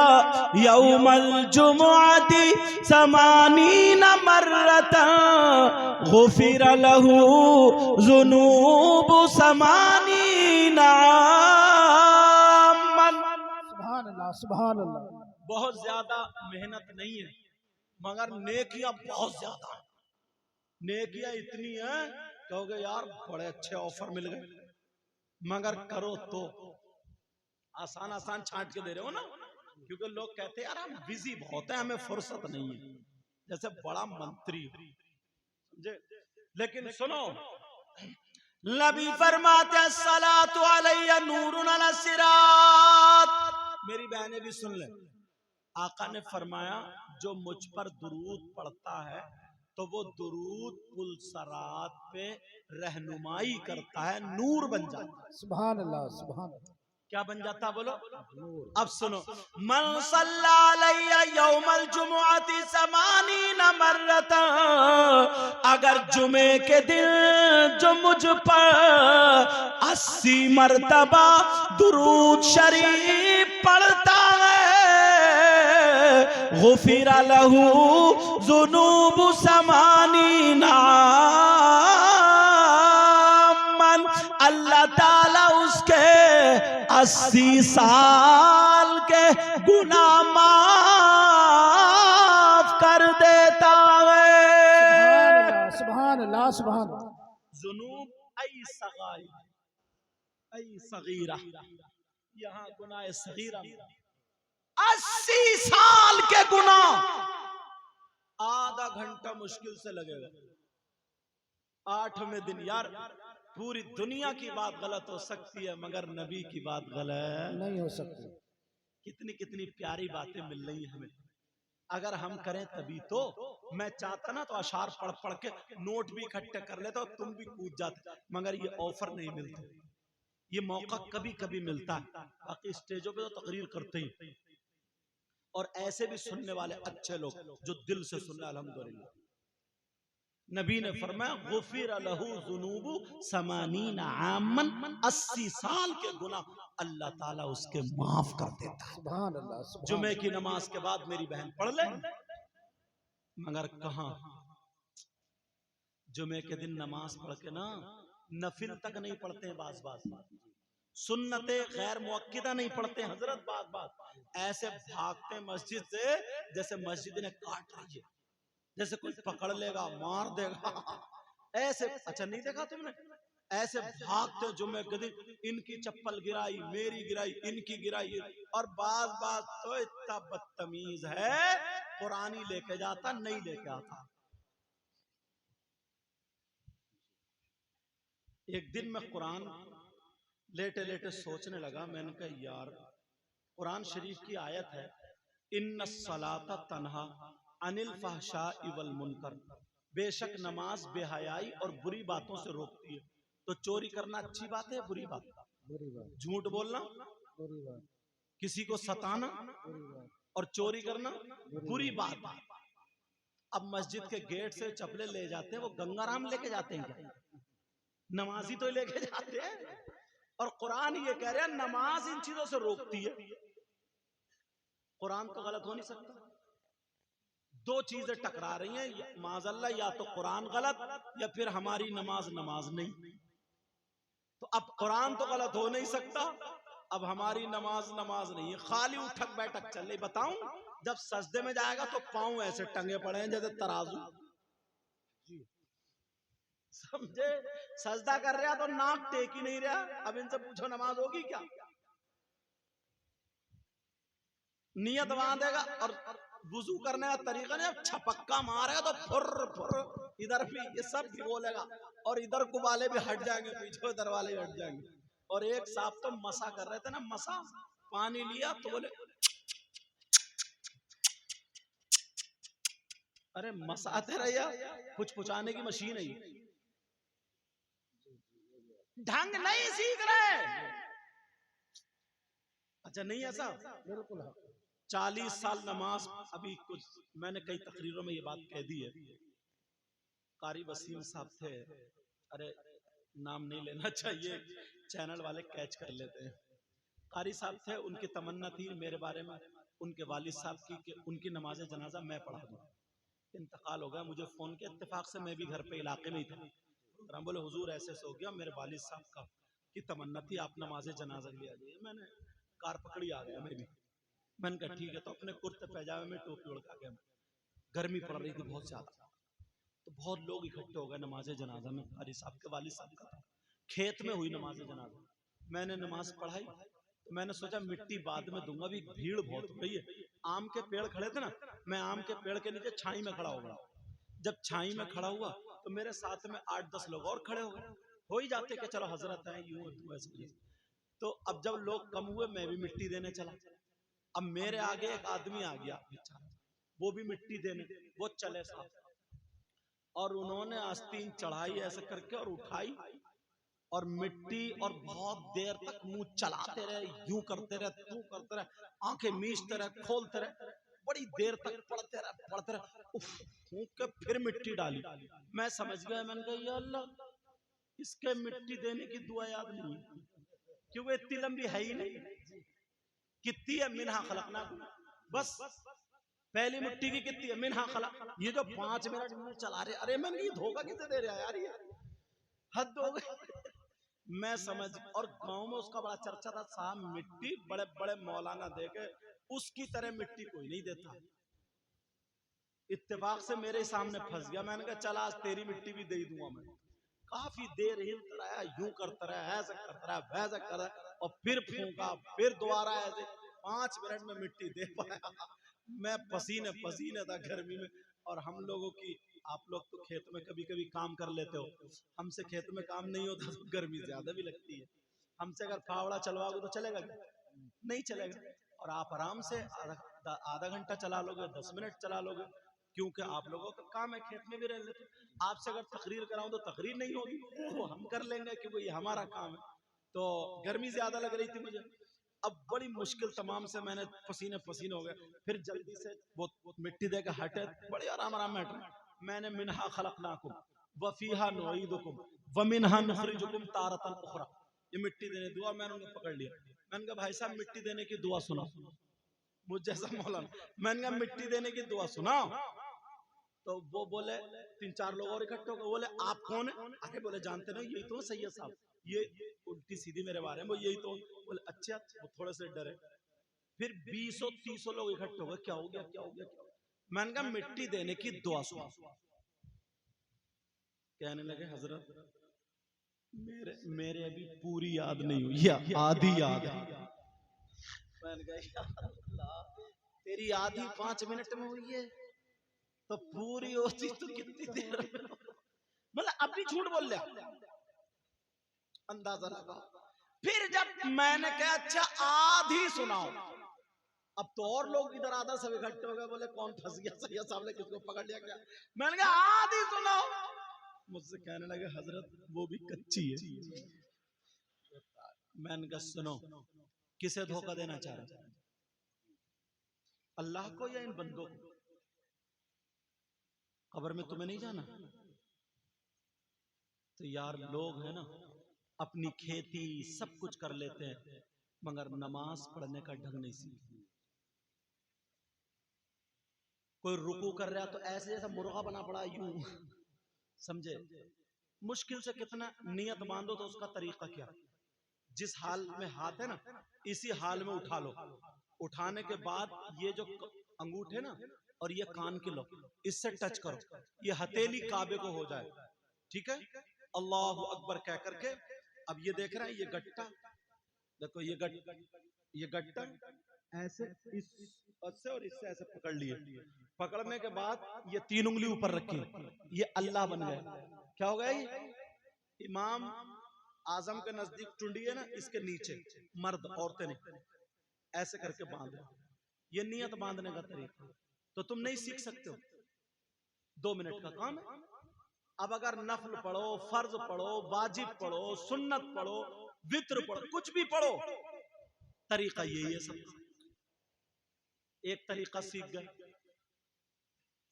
यौमल जुमुअती समानीन मर्रतन गुफिर लहू ज़ुनूबु समानीन आमन। सुभान अल्लाह, सुभान अल्लाह। बहुत ज्यादा मेहनत नहीं है, मगर नेकियां बहुत ज्यादा है। नेकियां इतनी है कहोगे यार बड़े अच्छे ऑफर मिल गए, मगर करो तो आसान आसान छांट के दे रहे हो ना, क्योंकि लोग कहते हैं यार हम बिजी बहुत है, हमें फुर्सत नहीं है, जैसे बड़ा मंत्री, समझे? लेकिन सुनो, नबी फरमाते हैं सलातु अलैया नूरुन अला सिरात। मेरी बहनें भी सुन ले, आका ने फरमाया जो मुझ पर दुरूद पढ़ता है तो वो दुरूद पुल सरात पे रहनुमाई करता है, नूर बन जाता है। सुभान अल्लाह, सुभान अल्लाह। क्या बन जाता बोलो? अब सुनो, मन सल्ला अलैया यौमल जुमुअती समानीना मर्रता, अगर जुमे के दिन जो मुझ पर 80 मर्तबा दुरूद शरीफ पढ़ता है, गुफिरा लहू जुनूब समानीना, अल्लाह ताला उसके 80 साल के गुनाह माफ कर देता है। सुभान अल्लाह सुभान अल्लाह। जुनूब ऐ सगीरा, यहाँ गुनाह सगीरा 80 साल के गुनाह आधा घंटा मुश्किल से लगेगा। 8वें दिन यार पूरी दुनिया की बात गलत हो सकती है मगर नबी की बात गलत नहीं हो सकती। कितनी कितनी प्यारी बातें मिल रही हैं हमें, अगर हम करें तभी तो। मैं चाहता ना तो अशार पढ़ पढ़ के नोट भी इकट्ठे कर लेता और तुम भी कूद जाते, मगर ये ऑफर नहीं मिलता, ये मौका कभी कभी मिलता है। बाकी स्टेजों पे तो तकरीर करते ही, और ऐसे भी सुनने वाले अच्छे लोग जो दिल से सुनने, अल्हम्दुलिल्लाह। नबी ने फरमाया गुफिर लहू जुनूबु समानीना आमन, 80 साल के गुनाह अल्लाह ताला उसके माफ कर देता है। सुभान अल्लाह सुभान। जुमे की नमाज के बाद मेरी बहन पढ़ ले, मगर कहां जुमे के दिन नमाज पढ़ के ना नफिल तक नहीं पढ़ते हैं, बाज बाज सुन्नते गैर मुअक्किदा नहीं पढ़ते हजरत, बात बात ऐसे भागते मस्जिद से जैसे मस्जिद ने काट रही है, जैसे कोई पकड़ लेगा मार देगा ऐसे। अच्छा नहीं देखा तुमने? ऐसे भागते जुम्मे के दिन, इनकी चप्पल गिराई, मेरी गिराई, इनकी गिराई, और बाज बाज तो इतना बदतमीज है कुरानी लेके जाता नहीं लेके आता। एक दिन मैं कुरान लेटे लेटे सोचने लगा, मैंने कहा यार कुरान शरीफ की आयत है, इन्नस सलाता तन्हा अनिल फहशाई वल मुनकर, बेशक नमाज बेहयाई और बुरी बातों से रोकती है। तो चोरी करना अच्छी बात है, बुरी बात? झूठ बोलना, किसी को सताना और चोरी करना बुरी बात। अब मस्जिद के गेट से चप्पलें ले जाते हैं, वो गंगाराम लेके जाते हैं क्या? नमाजी तो लेके जाते हैं। और कुरान ये कह रहे हैं नमाज इन चीजों से रोकती है। कुरान तो गलत हो नहीं सकता। दो चीजें टकरा रही हैं, माज़अल्लाह, या तो कुरान गलत या फिर हमारी नमाज नमाज नहीं। तो अब कुरान तो गलत हो नहीं सकता, अब हमारी नमाज नमाज नहीं है, खाली उठक बैठक चल रही। बताऊं, जब सजदे में जाएगा तो पांव ऐसे टंगे पड़े हैं जैसे तराजू, समझे? सजदा कर रहा तो नाक टेक ही नहीं रहा। अब इनसे पूछो नमाज होगी क्या? नियत बांधेगा और वुजू करने का तरीका नहीं, छपक्का मारेगा तो फुर फुर इधर भी ये सब भी बोलेगा, और इधर को वाले भी हट जाएंगे, पीछे इधर वाले भी हट जाएंगे। और एक साहब तो मसा कर रहे थे ना, मसा पानी लिया तो बोले अरे मसाते रहिए, कुछ पुचाने की मशीन है, ढंग नहीं सीख रहे। अच्छा नहीं ऐसा? बिल्कुल 40 साल नमाज, अभी कुछ मैंने कई तकरीरों में ये बात कह दी है। कारी वसीम साहब थे, अरे नाम नहीं लेना चाहिए, चैनल वाले कैच कर लेते हैं। कारी साहब थे, उनकी तमन्ना थी मेरे बारे में, उनके वालिद साहब की, कि उनकी नमाज जनाजा मैं पढ़ा दूं। इंतकाल हो गया, मुझे फोन किया, इत्तेफाक से मैं भी घर पे इलाके में ही था। हम बोले हुजूर ऐसे हो गया, मेरे वालिद साहब का की तमन्ना थी आप नमाज जनाजा ले आ जाइए। मैंने कार पकड़ी आ गया मैं भी। मैंने कहा ठीक है, तो अपने कुर्ते पैजामे में टोपी उड़का गया। गर्मी पड़ रही थी बहुत ज्यादा, तो बहुत लोग इकट्ठे हो गए नमाज जनाजा में। कारी साहब के वालिद साहब का खेत में हुई नमाज जनाजा। मैंने नमाज पढ़ाई तो मैंने सोचा मिट्टी बाद में दूंगा, भी भीड़ बहुत हो रही है। आम के पेड़ खड़े थे ना, मैं आम के पेड़ के नीचे छाई में खड़ा हो गया। जब छाई में खड़ा हुआ तो मेरे साथ में 8-10 लोग और खड़े हो गए, हो ही जाते कि चलो हजरत है यूं ऐसे। तो अब जब लोग कम हुए मैं भी मिट्टी देने चला। अब मेरे आगे एक आदमी आ गया, वो भी मिट्टी देने, वो चले साथ, और उन्होंने आस्तीन चढ़ाई ऐसे करके और उठाई और मिट्टी, और बहुत देर तक मुंह चलाते रहे, यूं करते रहे, तू करते रहे, आंखें मीचते रहे, खोलते रहे, बड़ी देर तक पढ़ते रहे, उफ, फूंक के फिर मिट्टी डाली। मैं समझ गया, मैंने कहा या अल्लाह, इसके मिट्टी देने की दुआ याद नहीं है, क्योंकि इतनी लंबी है ही नहीं। कितनी है? मिन्हा खलकनाकुम, बस पहली मिट्टी की कितनी है? मिन्हा खलक। ये जो 5 मिनट मुंह चला रहे, अरे मैंने ये धोखा किसे दे रहा है यार, ये हद हो गई। मैं समझ, और गांव में उसका बड़ा चर्चा था, साहब मिट्टी बड़े बड़े मौलाना देके उसकी तरह मिट्टी कोई नहीं देता। इत्तेफाक से मेरे सामने फंस गया, मैंने कहा चल आज तेरी मिट्टी भी दे दूंगा मैं। काफी देर हिलता रहा, यूं करता रहा, ऐसा करता रहा, वैसा कर रहा, और फिर फूंका, फिर दोबारा ऐसे 5 मिनट में मिट्टी दे पाया। मैं पसीने पसीने था गर्मी में। और हम लोगों की, आप लोग तो खेत में कभी कभी काम कर लेते हो, हमसे खेत में काम नहीं होता तो गर्मी ज्यादा भी लगती है। हमसे अगर फावड़ा चलवाओगे तो चलेगा क्या? नहीं चलेगा। और आप आराम से आधा घंटा चला लोगे, 10 मिनट चला लोगे, क्योंकि आप लोगों का काम है, खेत में भी रह लेते। आपसे अगर तकरीर कराऊं तो तकरीर नहीं होगी, तो हम कर लेंगे क्योंकि ये हमारा काम है। तो गर्मी ज्यादा लग रही थी मुझे, अब बड़ी मुश्किल तमाम से मैंने पसीने पसीने हो गए, फिर जल्दी से वो मिट्टी देकर हटे, बड़े आराम आराम में हटे। मैंने मिन्हा खलकनाकुम व फीहा नुईदुकुम व मिन्हा नुखरिजुकुम तारतन उखरा, ये मिट्टी देने दुआ मैंने उनको पकड़ लिया। मैंने कहा भाई साहब मिट्टी देने की दुआ सुनाओ, मुझ जैसा मौलाना, मैंने कहा मिट्टी देने की दुआ सुनाओ। तो वो बोले, 3-4 लोग और इकट्ठे हो गए, बोले आप कौन है? अरे बोले जानते नहीं, यही तो सैयद साहब, ये उल्टी सीधी मेरे बारे में, वो यही तो। बोले अच्छा, वो थोड़े से डरे। फिर 20-30 लोग इकट्ठे हो गए, क्या हो गया क्या हो गया? मैंने कहा मिट्टी देने की दुआ सुना। कहने लगे हजरत मेरे अभी पूरी याद नहीं हुई, या आधी याद है। मैंने कहा तेरी आधी 5 मिनट में हुई है, तो पूरी होती तो कितनी देर में? मतलब अब भी झूठ बोल लिया, अंदाजा लगा। फिर जब मैंने कहा अच्छा आधी सुनाओ, अब तो और लोग इधर आधा सब इकट्ठे हो गए, बोले कौन फंस गया, सैयद साहब ने किसको पकड़ लिया क्या? मैंने कहा आधी सुनाओ। मुझसे कहने लगे हजरत वो भी कच्ची है। मैंने कहा सुनो, किसे धोखा देना चाह रहे, अल्लाह को या इन बंदों को? कब्र में तुम्हें नहीं जाना? तो यार लोग है ना, अपनी खेती सब कुछ कर लेते हैं, मगर नमाज पढ़ने का ढंग नहीं सीखते। कोई रुकू कर रहा तो ऐसे जैसा मुर्गा बना पड़ा यूं, समझे? मुश्किल से कितना नियत बांधो तो उसका तरीका क्या? जिस हाल में हाथ है ना, इसी हाल में उठा लो। उठाने के बाद ये जो अंगूठे ना और ये कान के लो, इससे टच करो, ये हथेली काबे को हो जाए, ठीक है? अल्लाह अकबर कह करके, अब ये देख रहे हैं, ये गट्टा देखो, ये गट्टा ऐसे इससे और इससे ऐसे पकड़ लिए। पकड़ने के बाद ये 3 उंगली ऊपर रखी, ये अल्लाह बन गए। क्या हो गया? ये इमाम आजम के नजदीक टुंडी है ना, इसके नीचे मर्द, औरतें नहीं, ऐसे करके बांधे। ये नियत बांधने का तरीका। तो तुम नहीं सीख सकते हो, 2 मिनट का काम है। अब अगर नफल पढ़ो, फर्ज पढ़ो, वाजिब पढ़ो, सुन्नत पढ़ो, वित्र पढ़ो, कुछ भी पढ़ो, तरीका यही है सब। एक तरीका सीख गए,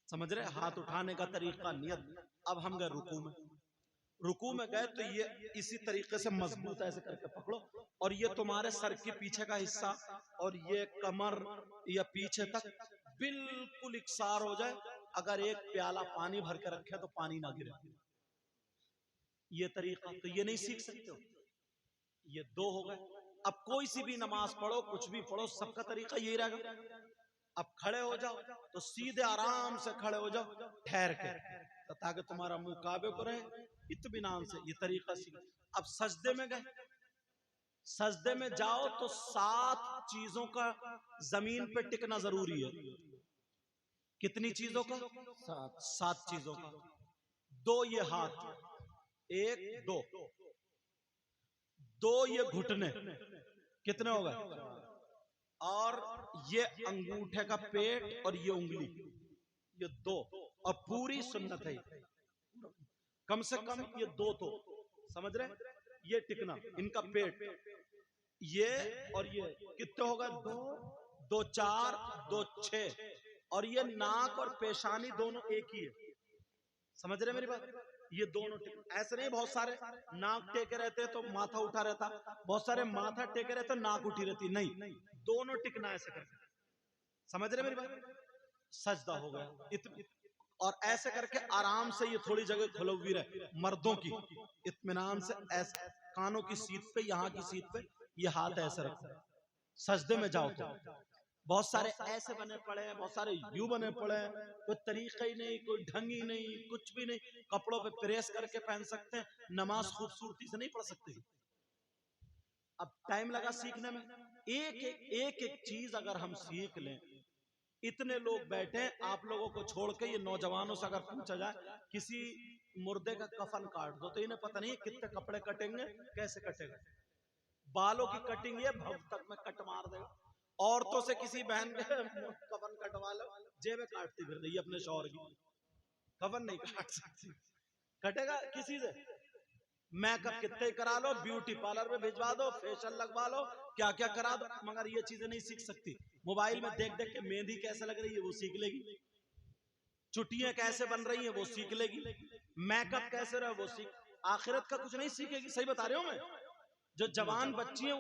समझ रहे? हाथ उठाने का तरीका, नियत। अब हम गए रुकू में। रुकू में गए तो ये इसी तरीके से मजबूत ऐसे करके पकड़ो, और ये तुम्हारे सर के पीछे का हिस्सा और ये कमर या पीछे तक बिल्कुल इकसार हो जाए। अगर एक प्याला पानी भर के रखे तो पानी ना गिरे, ये तरीका। तो ये नहीं सीख सकते हो, ये 2 हो गए। अब कोई सी भी नमाज पढ़ो, कुछ भी पढ़ो, सबका तरीका यही रहेगा। अब खड़े हो जाओ तो सीधे आराम से खड़े हो जाओ, ठहर के, तो ताकि तुम्हारा मुंह काबे को रहे, इत्मीनान से। ये तरीका सीख। अब सजदे में गए, सजदे में जाओ तो 7 चीजों का जमीन पे टिकना जरूरी है। कितनी चीजों का? 7 चीजों का। 2 ये हाथ, 1 2 2 ये घुटने, कितने हो गए? और ये अंगूठे का पेट और ये उंगली, ये 2। और पूरी सुन्नत है, कम से कम ये 2 तो समझ रहे? ये टिकना, इनका पेट, ये और ये कितने हो गए? 2 2 4 2 6, और ये नाक और पेशानी दोनों एक ही है। समझ रहे मेरी बात? ये दोनों ऐसे नहीं, बहुत सारे नाक टेके रहते तो माथा उठा रहता, बहुत सारे माथा टेके रहते नाक उठी रहती, नहीं, दोनों टिकना ऐसे करके। समझ रहे मेरी बात? सजदा हो गया और ऐसे करके आराम से ये थोड़ी जगह खुली हुई रहे मर्दों की, इत्मीनान से ऐसे कानों की सीट पे, यहाँ की सीट पे ये हाथ ऐसे रखो, सजदे में जाओ। तो बहुत सारे ऐसे बने पड़े हैं, बहुत सारे यूं बने पड़े हैं, कोई तरीका ही नहीं, कोई ढंग ही नहीं, कुछ भी नहीं। कपड़ों पे प्रेस करके पहन सकते हैं, नमाज खूबसूरती से नहीं पढ़ सकते। अब टाइम लगा सीखने में, एक चीज अगर हम सीख लें। इतने लोग बैठे, आप लोगों को छोड़ के ये नौजवानों से अगर पूछा जाए किसी मुर्दे का कफन काट दो, तो इन्हें पता नहीं कितने कपड़े कटेंगे, कैसे कटेगा। बालों की कटिंग ये भव तक में कट मार देगा। औरतों से किसी बहन के कफन कटवा लो, जेबें काटती फिर रही अपने शौहर की, कफन नहीं काट सकती, कटेगा किसी से। मेकअप कितने करा लो, ब्यूटी पार्लर में भिजवा दो, फेशियल लगवा लो, क्या क्या करा दो, मगर ये चीजें नहीं सीख सकती। मोबाइल में देख देख के मेहंदी कैसे लग रही है वो सीख लेगी, चुटियां कैसे बन रही है वो सीख लेगी, मेकअप कैसे रहे वो सीख, आखिरत का कुछ नहीं सीखेगी। सही बता रहे हो मैं? जो जवान बच्ची हैं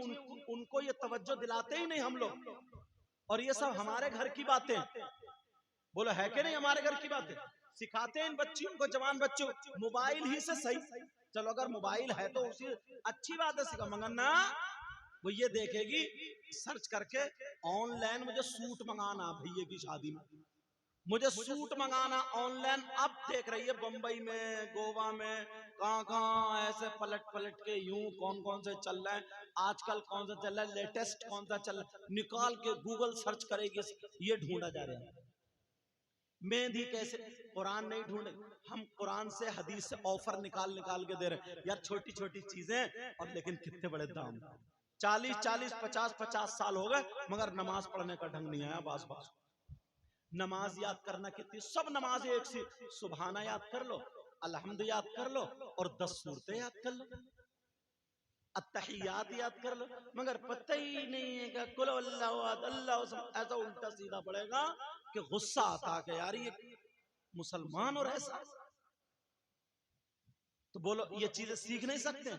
उनको ये तवज्जो दिलाते ही नहीं हम लोग, और ये सब हमारे घर की बातें, बोलो है कि नहीं? हमारे घर की बातें सिखाते हैं इन बच्चियों को, जवान बच्चों, मोबाइल ही से सही। चलो अगर मोबाइल है तो उसी अच्छी बात है सिखा, मगर ना वो ये देखेगी सर्च करके ऑनलाइन मुझे सूट मंगाना भैया की शादी में, मुझे सूट मंगाना ऑनलाइन। अब देख रही है बंबई में, गोवा में, कहाँ ऐसे पलट पलट के यूं कौन कौन से चल रहा है आजकल, कौन सा चल रहा है लेटेस्ट, कौन सा चल रहा है, निकाल के गूगल सर्च करेगी, ये ढूंढा जा रहा है। मेहंदी कैसे, कुरान नहीं ढूंढे हम, कुरान से हदीस से ऑफर निकाल निकाल के दे रहे यार, छोटी छोटी चीजें, और लेकिन कितने बड़े दाम। 40 50 साल हो गए मगर नमाज पढ़ने का ढंग नहीं आया। बास बास नमाज याद करना कितनी, सब नमाज एक सी, सुबहाना याद कर लो, अल्हम्द याद कर लो, और 10 सूरतें याद कर लो, अत्तहियात याद कर लो, मगर पता ही नहीं है कि कुल अल्लाहु अहद अल्लाहु समद, ऐसा उल्टा सीधा पड़ेगा कि गुस्सा आता कि यार ये मुसलमान और ऐसा। तो बोलो ये चीजें सीख नहीं सकते?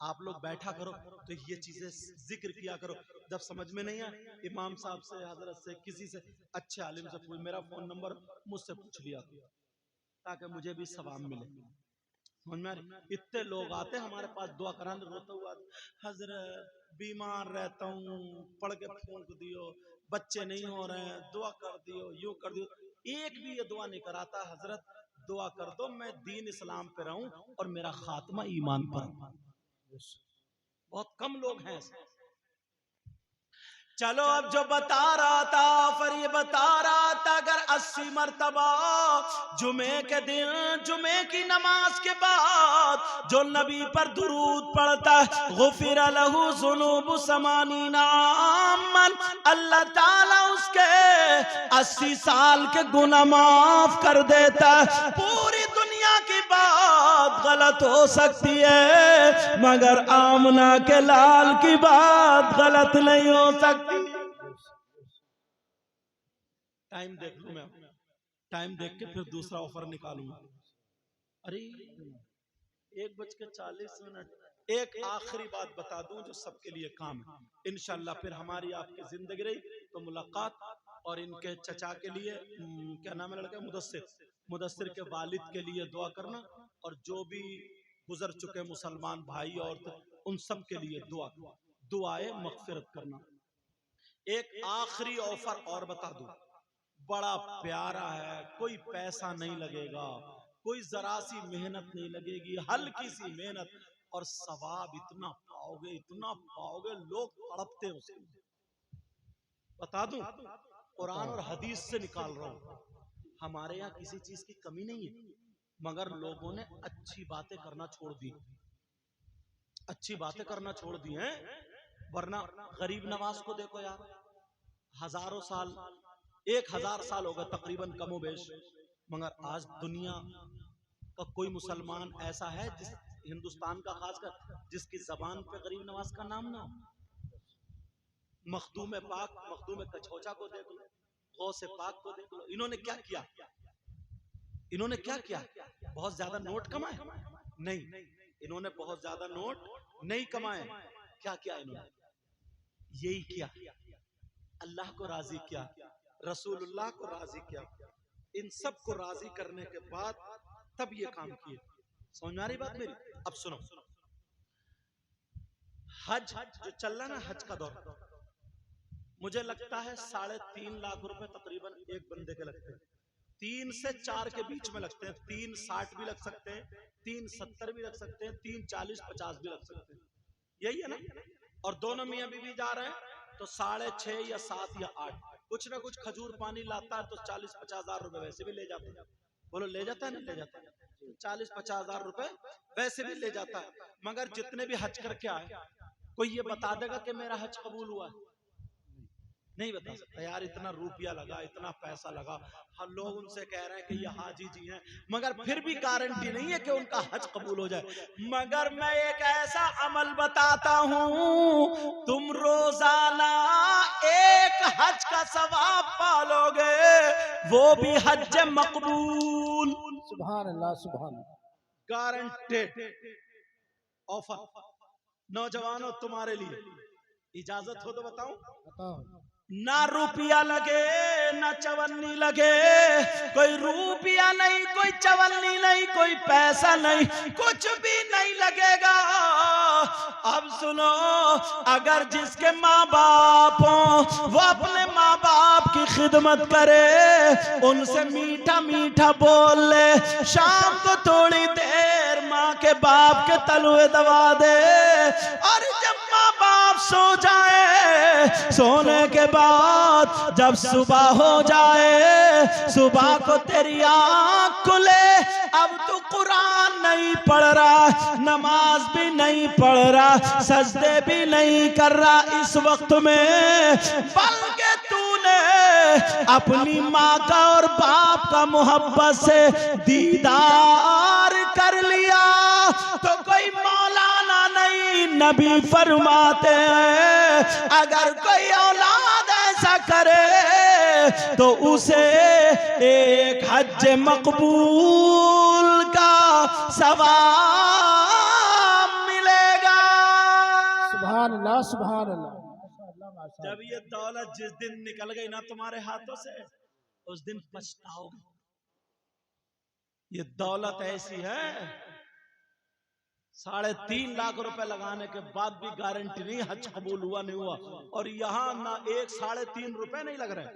आप लोग बैठा करो तो ये चीजें जिक्र किया करो, जब समझ में नहीं आए इमाम साहब से, हजरत से, किसी से अच्छे आलिम से पूछ, मेरा फोन नंबर मुझसे पूछ लिया ताकि मुझे भी सवाब मिले। समझ में? इतने लोग आते हमारे पास दुआ कराने, रोता हुआ, हजरत बीमार रहता हूँ, पढ़ के फूंक दियो, बच्चे नहीं हो रहे हैं, दुआ कर दियो, यूं कर दियो। एक भी ये दुआ नहीं कराता, हजरत दुआ कर दो मैं दीन इस्लाम पे रहूं और मेरा खात्मा ईमान पर। बहुत कम लोग हैं ऐसे। चलो अब जो बता रहा था, फिर ये बता रहा था, अगर 80 मरतबा जुमे के दिन, जुमे की नमाज के बाद जो नबी पर दुरूद पढ़ता है, गुफिर लहू ज़ुनूबु समानीना आमन, अल्लाह ताला उसके 80 साल के गुनाह माफ कर देता है। पूरी दुनिया की बात गलत हो सकती है मगर आमना के लाल की बात गलत नहीं हो सकती। टाइम देख लूं मैं, टाइम देख के फिर दूसरा ऑफर निकालूंगा। अरे 1:40। एक आखिरी बात बता दूं जो सबके लिए काम है, इंशाल्लाह फिर हमारी आपकी जिंदगी रही तो मुलाकात। और इनके चचा के लिए क्या नाम है लड़का, मुदस्सिर के वालिद के लिए दुआ करना, और जो भी गुजर चुके मुसलमान भाई और उन सब के लिए दुआए मगफिरत करना। एक आखिरी ऑफर और बता दूं, बड़ा प्यारा है, कोई पैसा नहीं लगेगा, कोई जरा सी मेहनत नहीं लगेगी, हल्की सी मेहनत और सवाब इतना पाओगे लोग तड़पते उसे। बता दूं, कुरान और हदीस से निकाल रहा हूं, हमारे यहाँ किसी चीज की कमी नहीं है मगर लोगों ने अच्छी बातें करना छोड़ दी, अच्छी बातें करना छोड़ दी हैं। वरना गरीब नवाज को देखो यार, हजारों साल, 1000 साल हो गए तकरीबन कमोबेश, मगर आज दुनिया का कोई मुसलमान ऐसा है जिस हिंदुस्तान का खासकर जिसकी जबान पे गरीब नवाज का नाम ना हो। मखदूम पाक, मखदूम कछौचा को देख लो, गौसे पाक को देख लो। इन्होंने क्या किया? इन्होंने क्या किया? बहुत ज्यादा नोट कमाए? नहीं, इन्होंने बहुत ज्यादा नोट नहीं कमाए। क्या किया इन्होंने? यही किया, अल्लाह को राजी किया, रसूलुल्लाह को राजी किया। इन सब को राजी करने के बाद तब ये काम किए। समझ में आ रही बात मेरी? अब सुनो, हज जो चल रहा ना, हज का दौर, मुझे लगता है 3.5 लाख रुपए तकरीबन एक बंदे के लगते हैं। 3 से 4 के बीच में लगते हैं। 3.60 भी लग सकते हैं, 3.70 भी लग सकते हैं, 3.40-50 भी लग सकते हैं। यही है ना? और दोनों मियां बीवी जा रहे हैं तो 6.5 या 7 या 8, कुछ ना कुछ खजूर पानी लाता है तो 40-50 हजार रुपए वैसे भी ले जाते हैं। बोलो ले जाता है ना? ले जाता है। 40-50 हजार रुपए वैसे भी ले जाता है। मगर जितने भी हज करके आए, कोई ये बता देगा कि मेरा हज कबूल हुआ? नहीं बता सकता। यार इतना रुपया लगा, इतना पैसा लगा, हम लोग उनसे कह रहे हैं कि ये हाजी जी हैं, मगर फिर भी गारंटी नहीं है कि उनका हज कबूल हो जाए। मगर मैं एक ऐसा अमल बताता हूं, तुम रोजाना एक हज का सवाब पालोगे, वो भी हज मकबूल। सुभान अल्लाह, सुभान अल्लाह। Guaranteed offer. नौजवानों तुम्हारे लिए, इजाजत हो तो बताऊं? बताओ। ना रुपया लगे ना चवन्नी लगे, कोई रुपया नहीं, कोई चवन्नी नहीं, कोई पैसा नहीं, कुछ भी नहीं लगेगा। अब सुनो, अगर जिसके माँ बाप हो वो अपने माँ बाप की खिदमत करे, उनसे मीठा मीठा बोल ले, शाम को थोड़ी देर माँ के बाप के तलवे दबा दे, और जब माँ बाप सो जाए, सोने के बाद जब सुबह हो जाए, सुबह को तेरी आँख खुले, अब तू कुरान नहीं पढ़ रहा, नमाज भी नहीं पढ़ रहा, सजदे भी नहीं कर रहा इस वक्त में, बल्कि तूने अपनी माँ का और बाप का मोहब्बत से दीदार कर लिया, तो कोई मौलाना नहीं, नबी फरमाते हैं अगर कोई औलाद ऐसा करे तो उसे एक हज मकबूल का सवाब मिलेगा। सुभान अल्लाह, सुभान अल्लाह। माशाअल्लाह, माशाअल्लाह। जब ये दौलत जिस दिन निकल गई ना तुम्हारे हाथों से, उस दिन पछताओगे। ये दौलत ऐसी है, 3.5 लाख रुपए लगाने के बाद भी गारंटी नहीं हज कबूल हुआ नहीं हुआ। और यहाँ ना 3.5 रुपए नहीं लग रहे,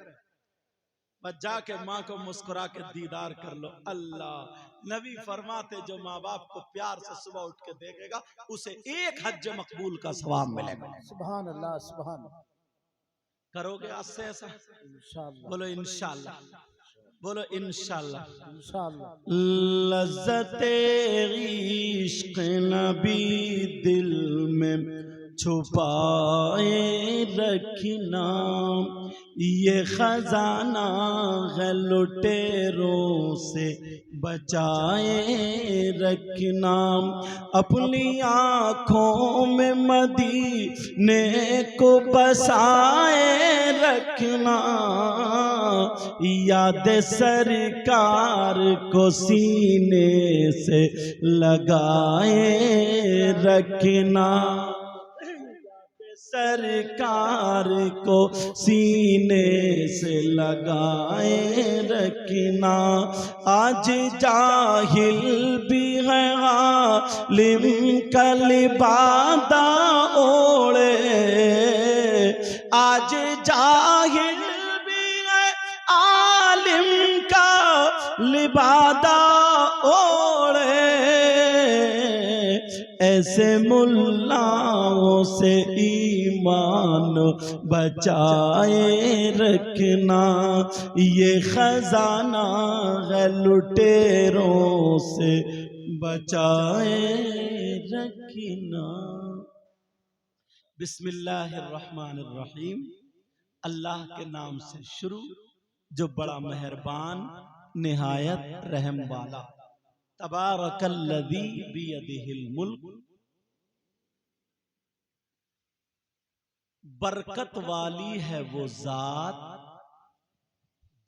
बस जाके माँ को मुस्कुरा के दीदार कर लो। अल्लाह नबी फरमाते जो माँ बाप को प्यार से सुबह उठ के देखेगा, उसे एक हज मकबूल का सवाब मिलेगा। सुभान अल्लाह, सुभान अल्लाह। करोगे आज से ऐसा? इंशाअल्लाह, बोलो इंशाअल्लाह, बोलो इंशाअल्लाह। इंशाअल्लाह। लज़्ज़ते इश्क़ नबी दिल में छुपाए रखना, ये खजाना है लुटेरों से बचाए रखना, अपनी आँखों में मदीने को बसाए रखना, याद सरकार को सीने से लगाए रखना, सरकार को सीने से लगाए रखना। आज जाहिल भी है आलिम का लिबादा ओढ़े, आज जाहिल भी है आलिम का लिबादा ओढ़े, ऐसे मुल्लाओं से ईमान बचाए रखना, ये खजाना है लुटेरों से बचाए रखना। बिस्मिल्लाहिर्रहमानिर्रहीम। अल्लाह के नाम से शुरू, जो बड़ा मेहरबान निहायत रहम वाला। तबारकल्लज़ी बियदिहिल मुल्क, बरकत वाली है वो जात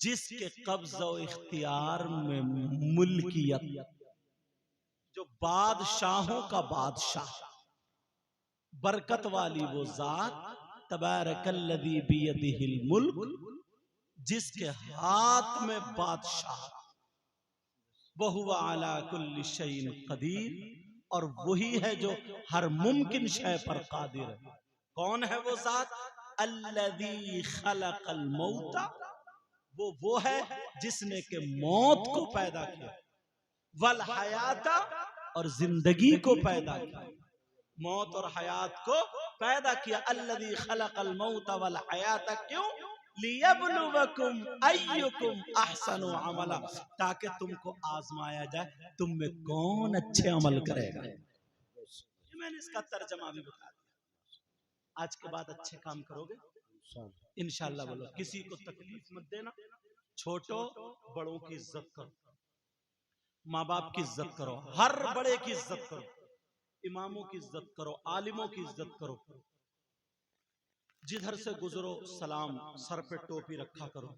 जिसके कब्ज़ और इख्तियार में मुल्कियत, जो बादशाहों का बादशाह, बरकत वाली वो जात, तबारकल्लज़ी बियदिहिल मुल्क, जिसके हाथ में बादशाह, वहुवा अला कुल्लि शैइन कदीर, और वही है जो हर मुमकिन शय पर कादिर है। कौन है वो जात? अल्लज़ी खलक़ल मौता, वो है जिसने के मौत को पैदा किया, वल हयाता, और जिंदगी को पैदा किया, मौत और हयात को पैदा किया। अल्लज़ी खलक़ल मौता वल हयाता, क्यों? लियब्लुवकुम अय्युकुम अहसनु अमला, ताकि तुमको आजमाया जाए तुम में कौन अच्छे अमल करेगा। ये मैंने इसका तर्जमा भी बता दिया। आज के बाद अच्छे काम करोगे इंशाअल्लाह। बोलो किसी को तकलीफ मत देना, छोटों बड़ों की इज्जत करो, माँ बाप की इज्जत करो, हर बड़े की इज्जत करो, इमामों की इज्जत करो, आलिमों की इज्जत करो, जिधर से गुजरो सलाम, सर पे टोपी रखा करो,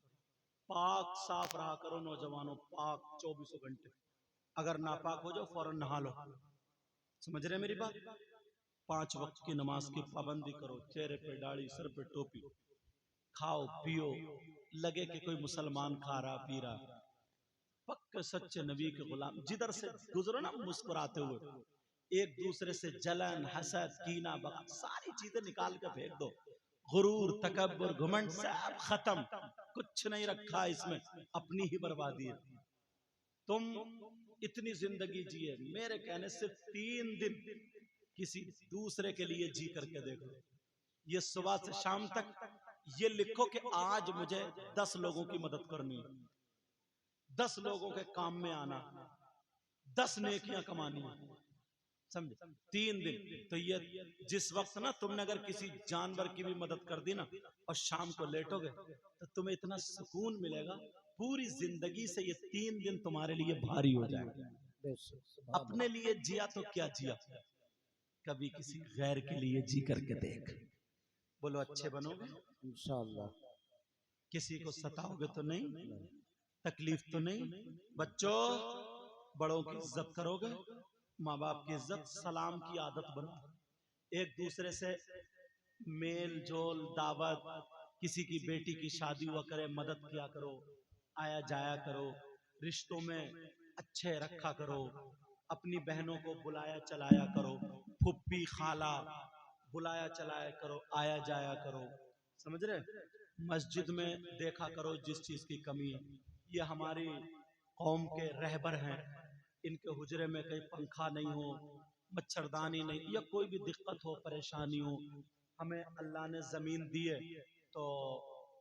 पाक साफ रहा करो। नौजवानों पाक 24 घंटे, अगर नापाक हो जाओ फौरन नहा लो। समझ रहे मेरी बात? 5 वक्त की नमाज की पाबंदी करो, चेहरे पे दाढ़ी, सर पे टोपी, खाओ पियो, लगे कि कोई मुसलमान खा रहा पी रहा, पक्के सच्चे नबी के गुलाम। जिधर से गुजरो ना मुस्कुराते हुए, एक दूसरे से जलन, हसद, कीना, बगावत, सारी चीजें निकाल के फेंक दो। गुरूर, तकब्बुर, घमंड सब खत्म, कुछ नहीं रखा इसमें, अपनी ही बर्बादी है। तुम इतनी जिंदगी जिए, मेरे कहने से 3 दिन किसी दूसरे के लिए जी करके देखो। ये सुबह से शाम तक ये लिखो कि आज मुझे 10 लोगों की मदद करनी है, 10 लोगों के काम में आना, 10 नेकियां कमानी है। समझे? 3 दिन। तो ये जिस वक्त ना तुमने अगर किसी जानवर की भी मदद कर दी ना और शाम को लेटोगे तो तुम्हें इतना सुकून मिलेगा, पूरी जिंदगी से ये 3 दिन तुम्हारे लिए भारी हो जाएगा। अपने लिए जिया तो क्या जिया, कभी किसी गैर के लिए जी करके देख। बोलो अच्छे बनोगे इंशाअल्लाह। किसी को सताओगे तो नहीं, तकलीफ तो नहीं। बच्चों बड़ों की इज्जत करोगे, माँ बाप की इज्जत, सलाम की आदत बनाओ, एक दूसरे से मेल जोल, दावत, किसी की बेटी की शादी हुआ करे मदद किया करो, आया जाया करो, रिश्तों में अच्छे रखा करो, अपनी बहनों को बुलाया चलाया करो, फुप्पी खाला बुलाया चलाया करो, आया जाया करो। समझ रहे? मस्जिद में देखा करो जिस चीज की कमी है। ये हमारी कौम के रहबर हैं, इनके हुजरे में कहीं पंखा नहीं हो, मच्छरदानी नहीं, या कोई भी दिक्कत हो, परेशानी हो, हमें अल्लाह ने जमीन दी है तो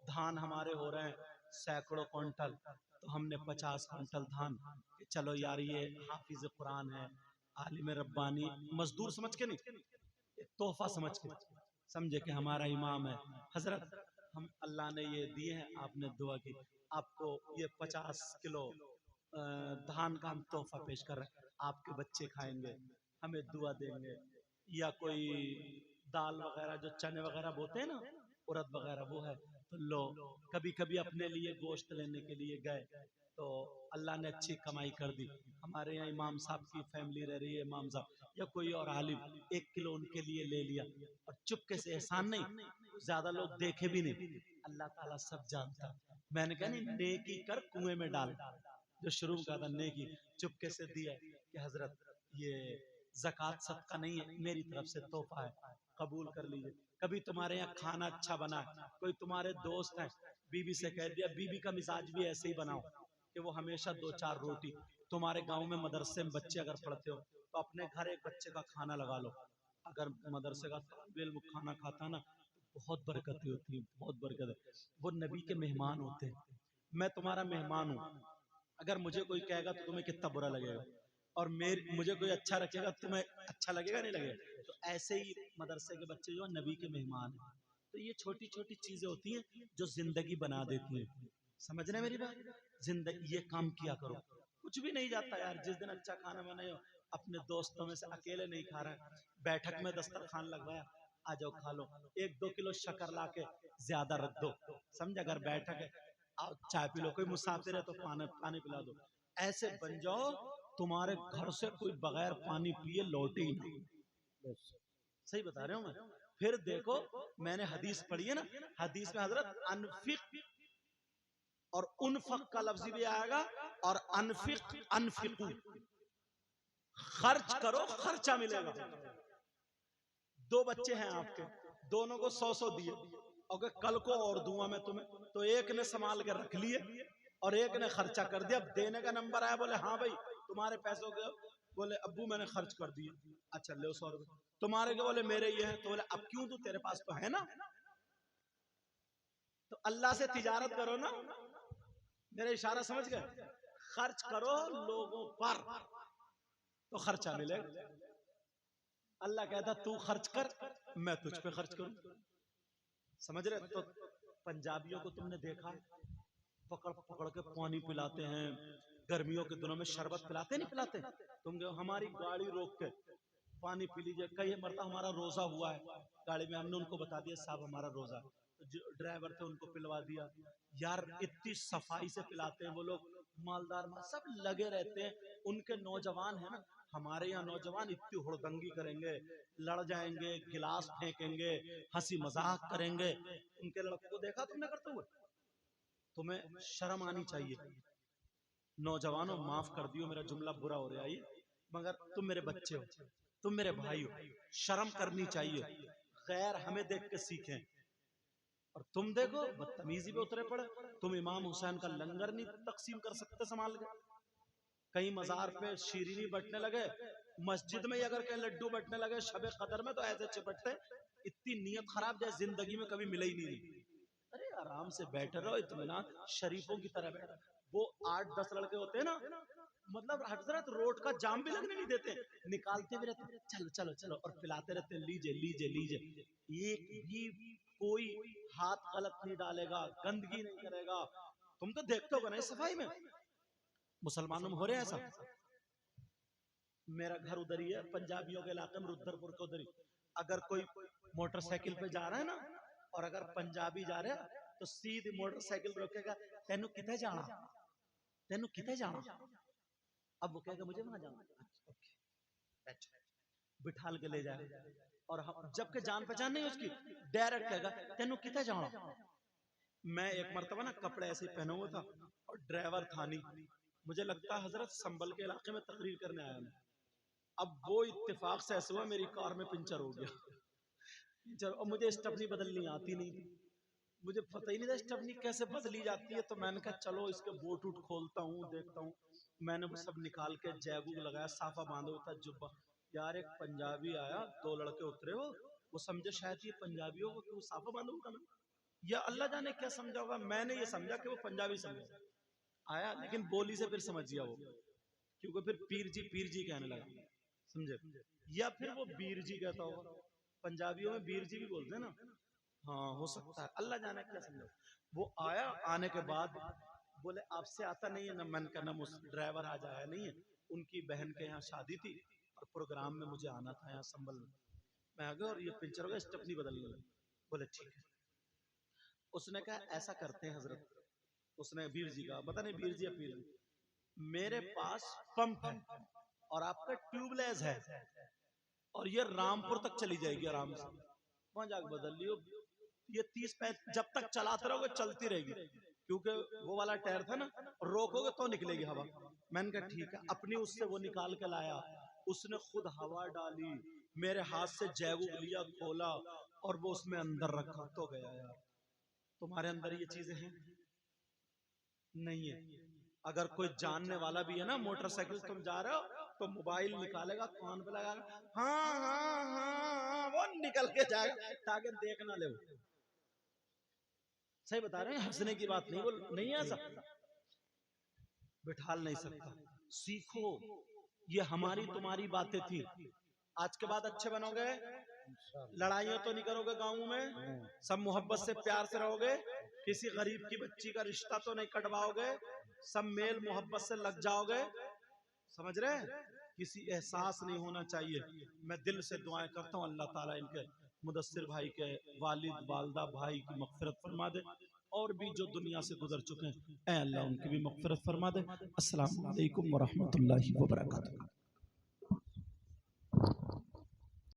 धान हमारे हो रहे हैं सैकड़ों क्विंटल, तो हमने 50 क्विंटल धान, चलो यार ये हाफिज कुरान है, आलिम रब्बानी, मजदूर समझ के नहीं, तोहफा समझ के समझे कि हमारा इमाम है, हजरत हम अल्लाह ने ये दिए हैं, आपने दुआ की, आपको ये 50 किलो धान का हम तोहफा पेश कर रहे हैं, आपके बच्चे खाएंगे, हमें दुआ देंगे। या कोई दाल वगैरह जो चने वगैरह बोते हैं ना, उड़द वगैरह, वो है तो लो। कभी कभी अपने लिए गोश्त लेने के लिए गए तो अल्लाह ने अच्छी कमाई कर दी, हमारे यहाँ इमाम साहब की फैमिली रह रही है, इमाम साहब या कोई और आलिम, 1 किलो उनके लिए ले लिया, और चुपके से, एहसान नहीं, ज्यादा लोग देखे भी नहीं, अल्लाह ताला सब जानता। मैंने कहा नहीं, नेकी कर कुएं में डाल, जो शुरू का था नेकी, चुपके से दिया कि हजरत ये ज़कात सदका नहीं है, मेरी तरफ से तोहफा है, कबूल कर लीजिए। कभी तुम्हारे यहाँ खाना अच्छा बना है, कोई तुम्हारे दोस्त है, बीवी से कह दिया, बीवी का मिजाज भी ऐसे ही बनाओ कि वो हमेशा 2-4 रोटी। तुम्हारे गांव में मदरसे में बच्चे अगर पढ़ते हो तो अपने घर एक बच्चे का खाना लगा लो, अगर मदरसे का तालिब इल्म खाना खाता ना तो बहुत बरकत होती है, बहुत बरकत है। वो नबी के मेहमान होते हैं, मैं तुम्हारा मेहमान हूँ, अगर मुझे कोई कहेगा तो तुम्हें कितना बुरा लगेगा, और मुझे कोई अच्छा रखेगा तुम्हें अच्छा लगेगा नहीं लगेगा। तो ऐसे ही मदरसे के बच्चे जो नबी के मेहमान हैं। तो ये छोटी छोटी चीजें होती हैं जो जिंदगी बना देती हैं। समझ रहे हैं मेरी बात? जिंदगी ये काम किया करो, कुछ भी नहीं जाता यार। जिस दिन अच्छा खाना बनाए हो, अपने दोस्तों में से अकेले नहीं खा रहा है, बैठक में दस्तरखान लगवाया, आ जाओ खा लो, 1-2 किलो शक्कर ला के ज्यादा रख दो, समझ। अगर बैठक है, आओ चाय पी लो, कोई मुसाफिर है तो पानी पिला दो। ऐसे बन जाओ तुम्हारे घर से कोई बगैर पानी पिए लौटे ही नहीं। सही बता रहे हो मैं। फिर देखो, मैंने हदीस पढ़ी है ना, हदीस में हजरत अनफिक और उनफक का लफ्ज भी आएगा, और अनफिक अनफिकू, खर्च करो खर्चा मिलेगा। 2 बच्चे हैं आपके, दोनों को 100-100 दिए, और कल को और दूंगा मैं तुम्हें, तो एक ने संभाल के रख लिए और एक ने खर्चा कर दिया। अब देने का नंबर आया, बोले हाँ भाई तुम्हारे पैसों के, बोले अब्बू मैंने खर्च कर दिए, अच्छा ले 100 रुपए तुम्हारे के, बोले मेरे ये है, तो बोले अब क्यों, तू तेरे पास तो है ना। तो अल्लाह से तिजारत करो ना, मेरा इशारा समझ गए, खर्च करो लोगों पर तो खर्चा मिलेगा। अल्लाह कहता तू खर्च कर, मैं तुझ पे खर्च करूं, समझ रहे। तो पंजाबियों को तुमने देखा, पकड़ पकड़ के पानी पिलाते हैं, गर्मियों के दिनों में शरबत पिलाते नहीं पिलाते, तुम हमारी गाड़ी रोक के पानी पी लीजिए। कई मरता हमारा रोजा हुआ है गाड़ी में, हमने उनको बता दिया साहब हमारा रोजा, तो जो ड्राइवर थे उनको पिलवा दिया। यार इतनी सफाई से पिलाते हैं वो लोग, मालदार सब लगे रहते हैं। उनके नौजवान है ना, हमारे यहाँ नौजवान इतनी हुड़दंगी करेंगे, लड़ जाएंगे, गिलास फेंकेंगे, हंसी मजाक करेंगे। उनके लड़कों को देखा तुमने करते हुए, तुम्हें शर्म आनी चाहिए। नौजवानों माफ कर दियो, मेरा जुमला बुरा हो रहा है, मगर तुम मेरे बच्चे हो, तुम मेरे भाई हो, शर्म करनी चाहिए। गैर हमें देख के सीखें, और तुम देखो बदतमीजी पे उतरे पड़े। तुम इमाम हुसैन का लंगर नहीं तकसीम कर सकते संभाल के, कहीं मजार पे शीरीनी बटने लगे, मस्जिद में ही अगर कहीं लड्डू बटने लगे शबे कदर में, तो ऐसे चिपटते, इतनी नीयत खराब जैसे जिंदगी में कभी मिले ही नहीं। अरे आराम से बैठे रहो, इत्मीनान शरीफों की तरह बैठे। वो 8-10 लड़के होते हैं ना, मतलब हजरत रोड का जाम भी लगने नहीं देते, निकालते भी रहते, चलो चलो चलो, और पिलाते रहते, लीजिए लीजिए लीजिए। एक भी कोई हाथ गलत नहीं डालेगा, गंदगी नहीं करेगा। तुम तो देखते हो ना इस सफाई में, मुसलमानों में हो रहे हैं ऐसा। मेरा घर उधर ही है, पंजाबियों के इलाके में, रुद्रपुर के उधर ही। अगर कोई मोटरसाइकिल पे जा रहा है ना, और अगर पंजाबी जा रहे हैं, तो सीधी मोटरसाइकिल रोकेगा, तेनू किथे जाना, तेनू किथे जाना। अब वो कहेगा मुझे वहां जाना, अच्छा बिठाल के ले जाए, और हम जबकि जान पहचान नहीं उसकी, डायरेक्ट कहेगा तेनू किथे जाना। मैं एक मरतबा ना कपड़े ऐसे ही पहना हुआ था, और ड्राइवर था नहीं, मुझे लगता है हजरत संभल के इलाके में तकरीर करने आया मैं। अब वो इत्तेफाक से ऐसे हुआ मेरी कार में पंचर हो गया, और मुझे स्टपनी बदलनी आती नहीं थी, मुझे पता ही नहीं था स्टपनी कैसे बदली जाती है। तो मैंने कहा चलो इसके बोट उट खोलता हूँ, देखता हूँ। मैंने वो सब निकाल के जैबूब लगाया, साफा बांधा हुआ था जुब्बा। यार एक पंजाबी आया, 2 लड़के उतरे हो, वो समझे शायद ये पंजाबी होगा कि वो साफा बांधा हुआ था, या अल्लाह जाने क्या समझा होगा। मैंने ये समझा कि वो पंजाबी समझा आया, लेकिन बोली से फिर समझ गया वो, क्योंकि फिर पीर जी कहने लगा, समझे, या फिर वो बीर जी कहता होगा। पंजाबियों में बीर जी भी बोलते हैं ना, हाँ हो सकता है, अल्लाह जाने क्या समझो। वो आया, आने के बाद बोले आपसे आता नहीं है ना, मन का ना, ड्राइवर आज आया नहीं है, उनकी बहन के यहाँ शादी थी और प्रोग्राम में मुझे आना था यहाँ संभल में। मैं आ गया और ये पिक्चर हो गया, स्टेपनी बदलने लगे। बोले ठीक है। उसने कहा ऐसा करते हैं हजरत, उसने बीर जी का, पता नहीं बीर जी या पीर जी, मेरे पास पंप है और आपका ट्यूबलेस है, और ये रामपुर तक चली जाएगी आराम से, वहां जाकर बदल लियो। ये 30-35 जब तक चलाते रहोगे चलती रहेगी, क्योंकि वो वाला टायर था ना, रोकोगे तो निकलेगी हवा। मैंने कहा ठीक है। अपनी उससे वो निकाल के लाया, उसने खुद हवा डाली, मेरे हाथ से जैबूब लिया, खोला, और वो उसमें अंदर रखा तो गया। यार तुम्हारे अंदर ये चीजें हैं नहीं है। अगर कोई जानने वाला भी है ना, मोटरसाइकिल तुम जा रहे हो तो मोबाइल निकालेगा, कान पे लगाएगा, हाँ हाँ हाँ, वो निकल के जाएगा ताकि देख ना ले। सही बता रहे हैं, हंसने की बात नहीं, बोल नहीं है ऐसा, बिठाल नहीं सकता। सीखो, ये हमारी तुम्हारी बातें थी। आज के बाद अच्छे बनोगे, लड़ाइयां तो नहीं करोगे गाँव में, सब मोहब्बत से प्यार से रहोगे, किसी गरीब की बच्ची का रिश्ता तो नहीं कटवाओगे, सब मेल मोहब्बत से लग जाओगे, समझ रहे हैं, किसी एहसास नहीं होना चाहिए। मैं दिल से दुआएं करता हूँ अल्लाह ताला इनके मुदस्सिर भाई के वालिद वालदा भाई की मग़फ़िरत फरमा दे, और भी जो दुनिया से गुजर चुके हैं ऐ अल्लाह उनकी भी मग़फ़िरत फरमा दे। अस्सलामु अलैकुम व रहमतुल्लाहि व बरकातुहू।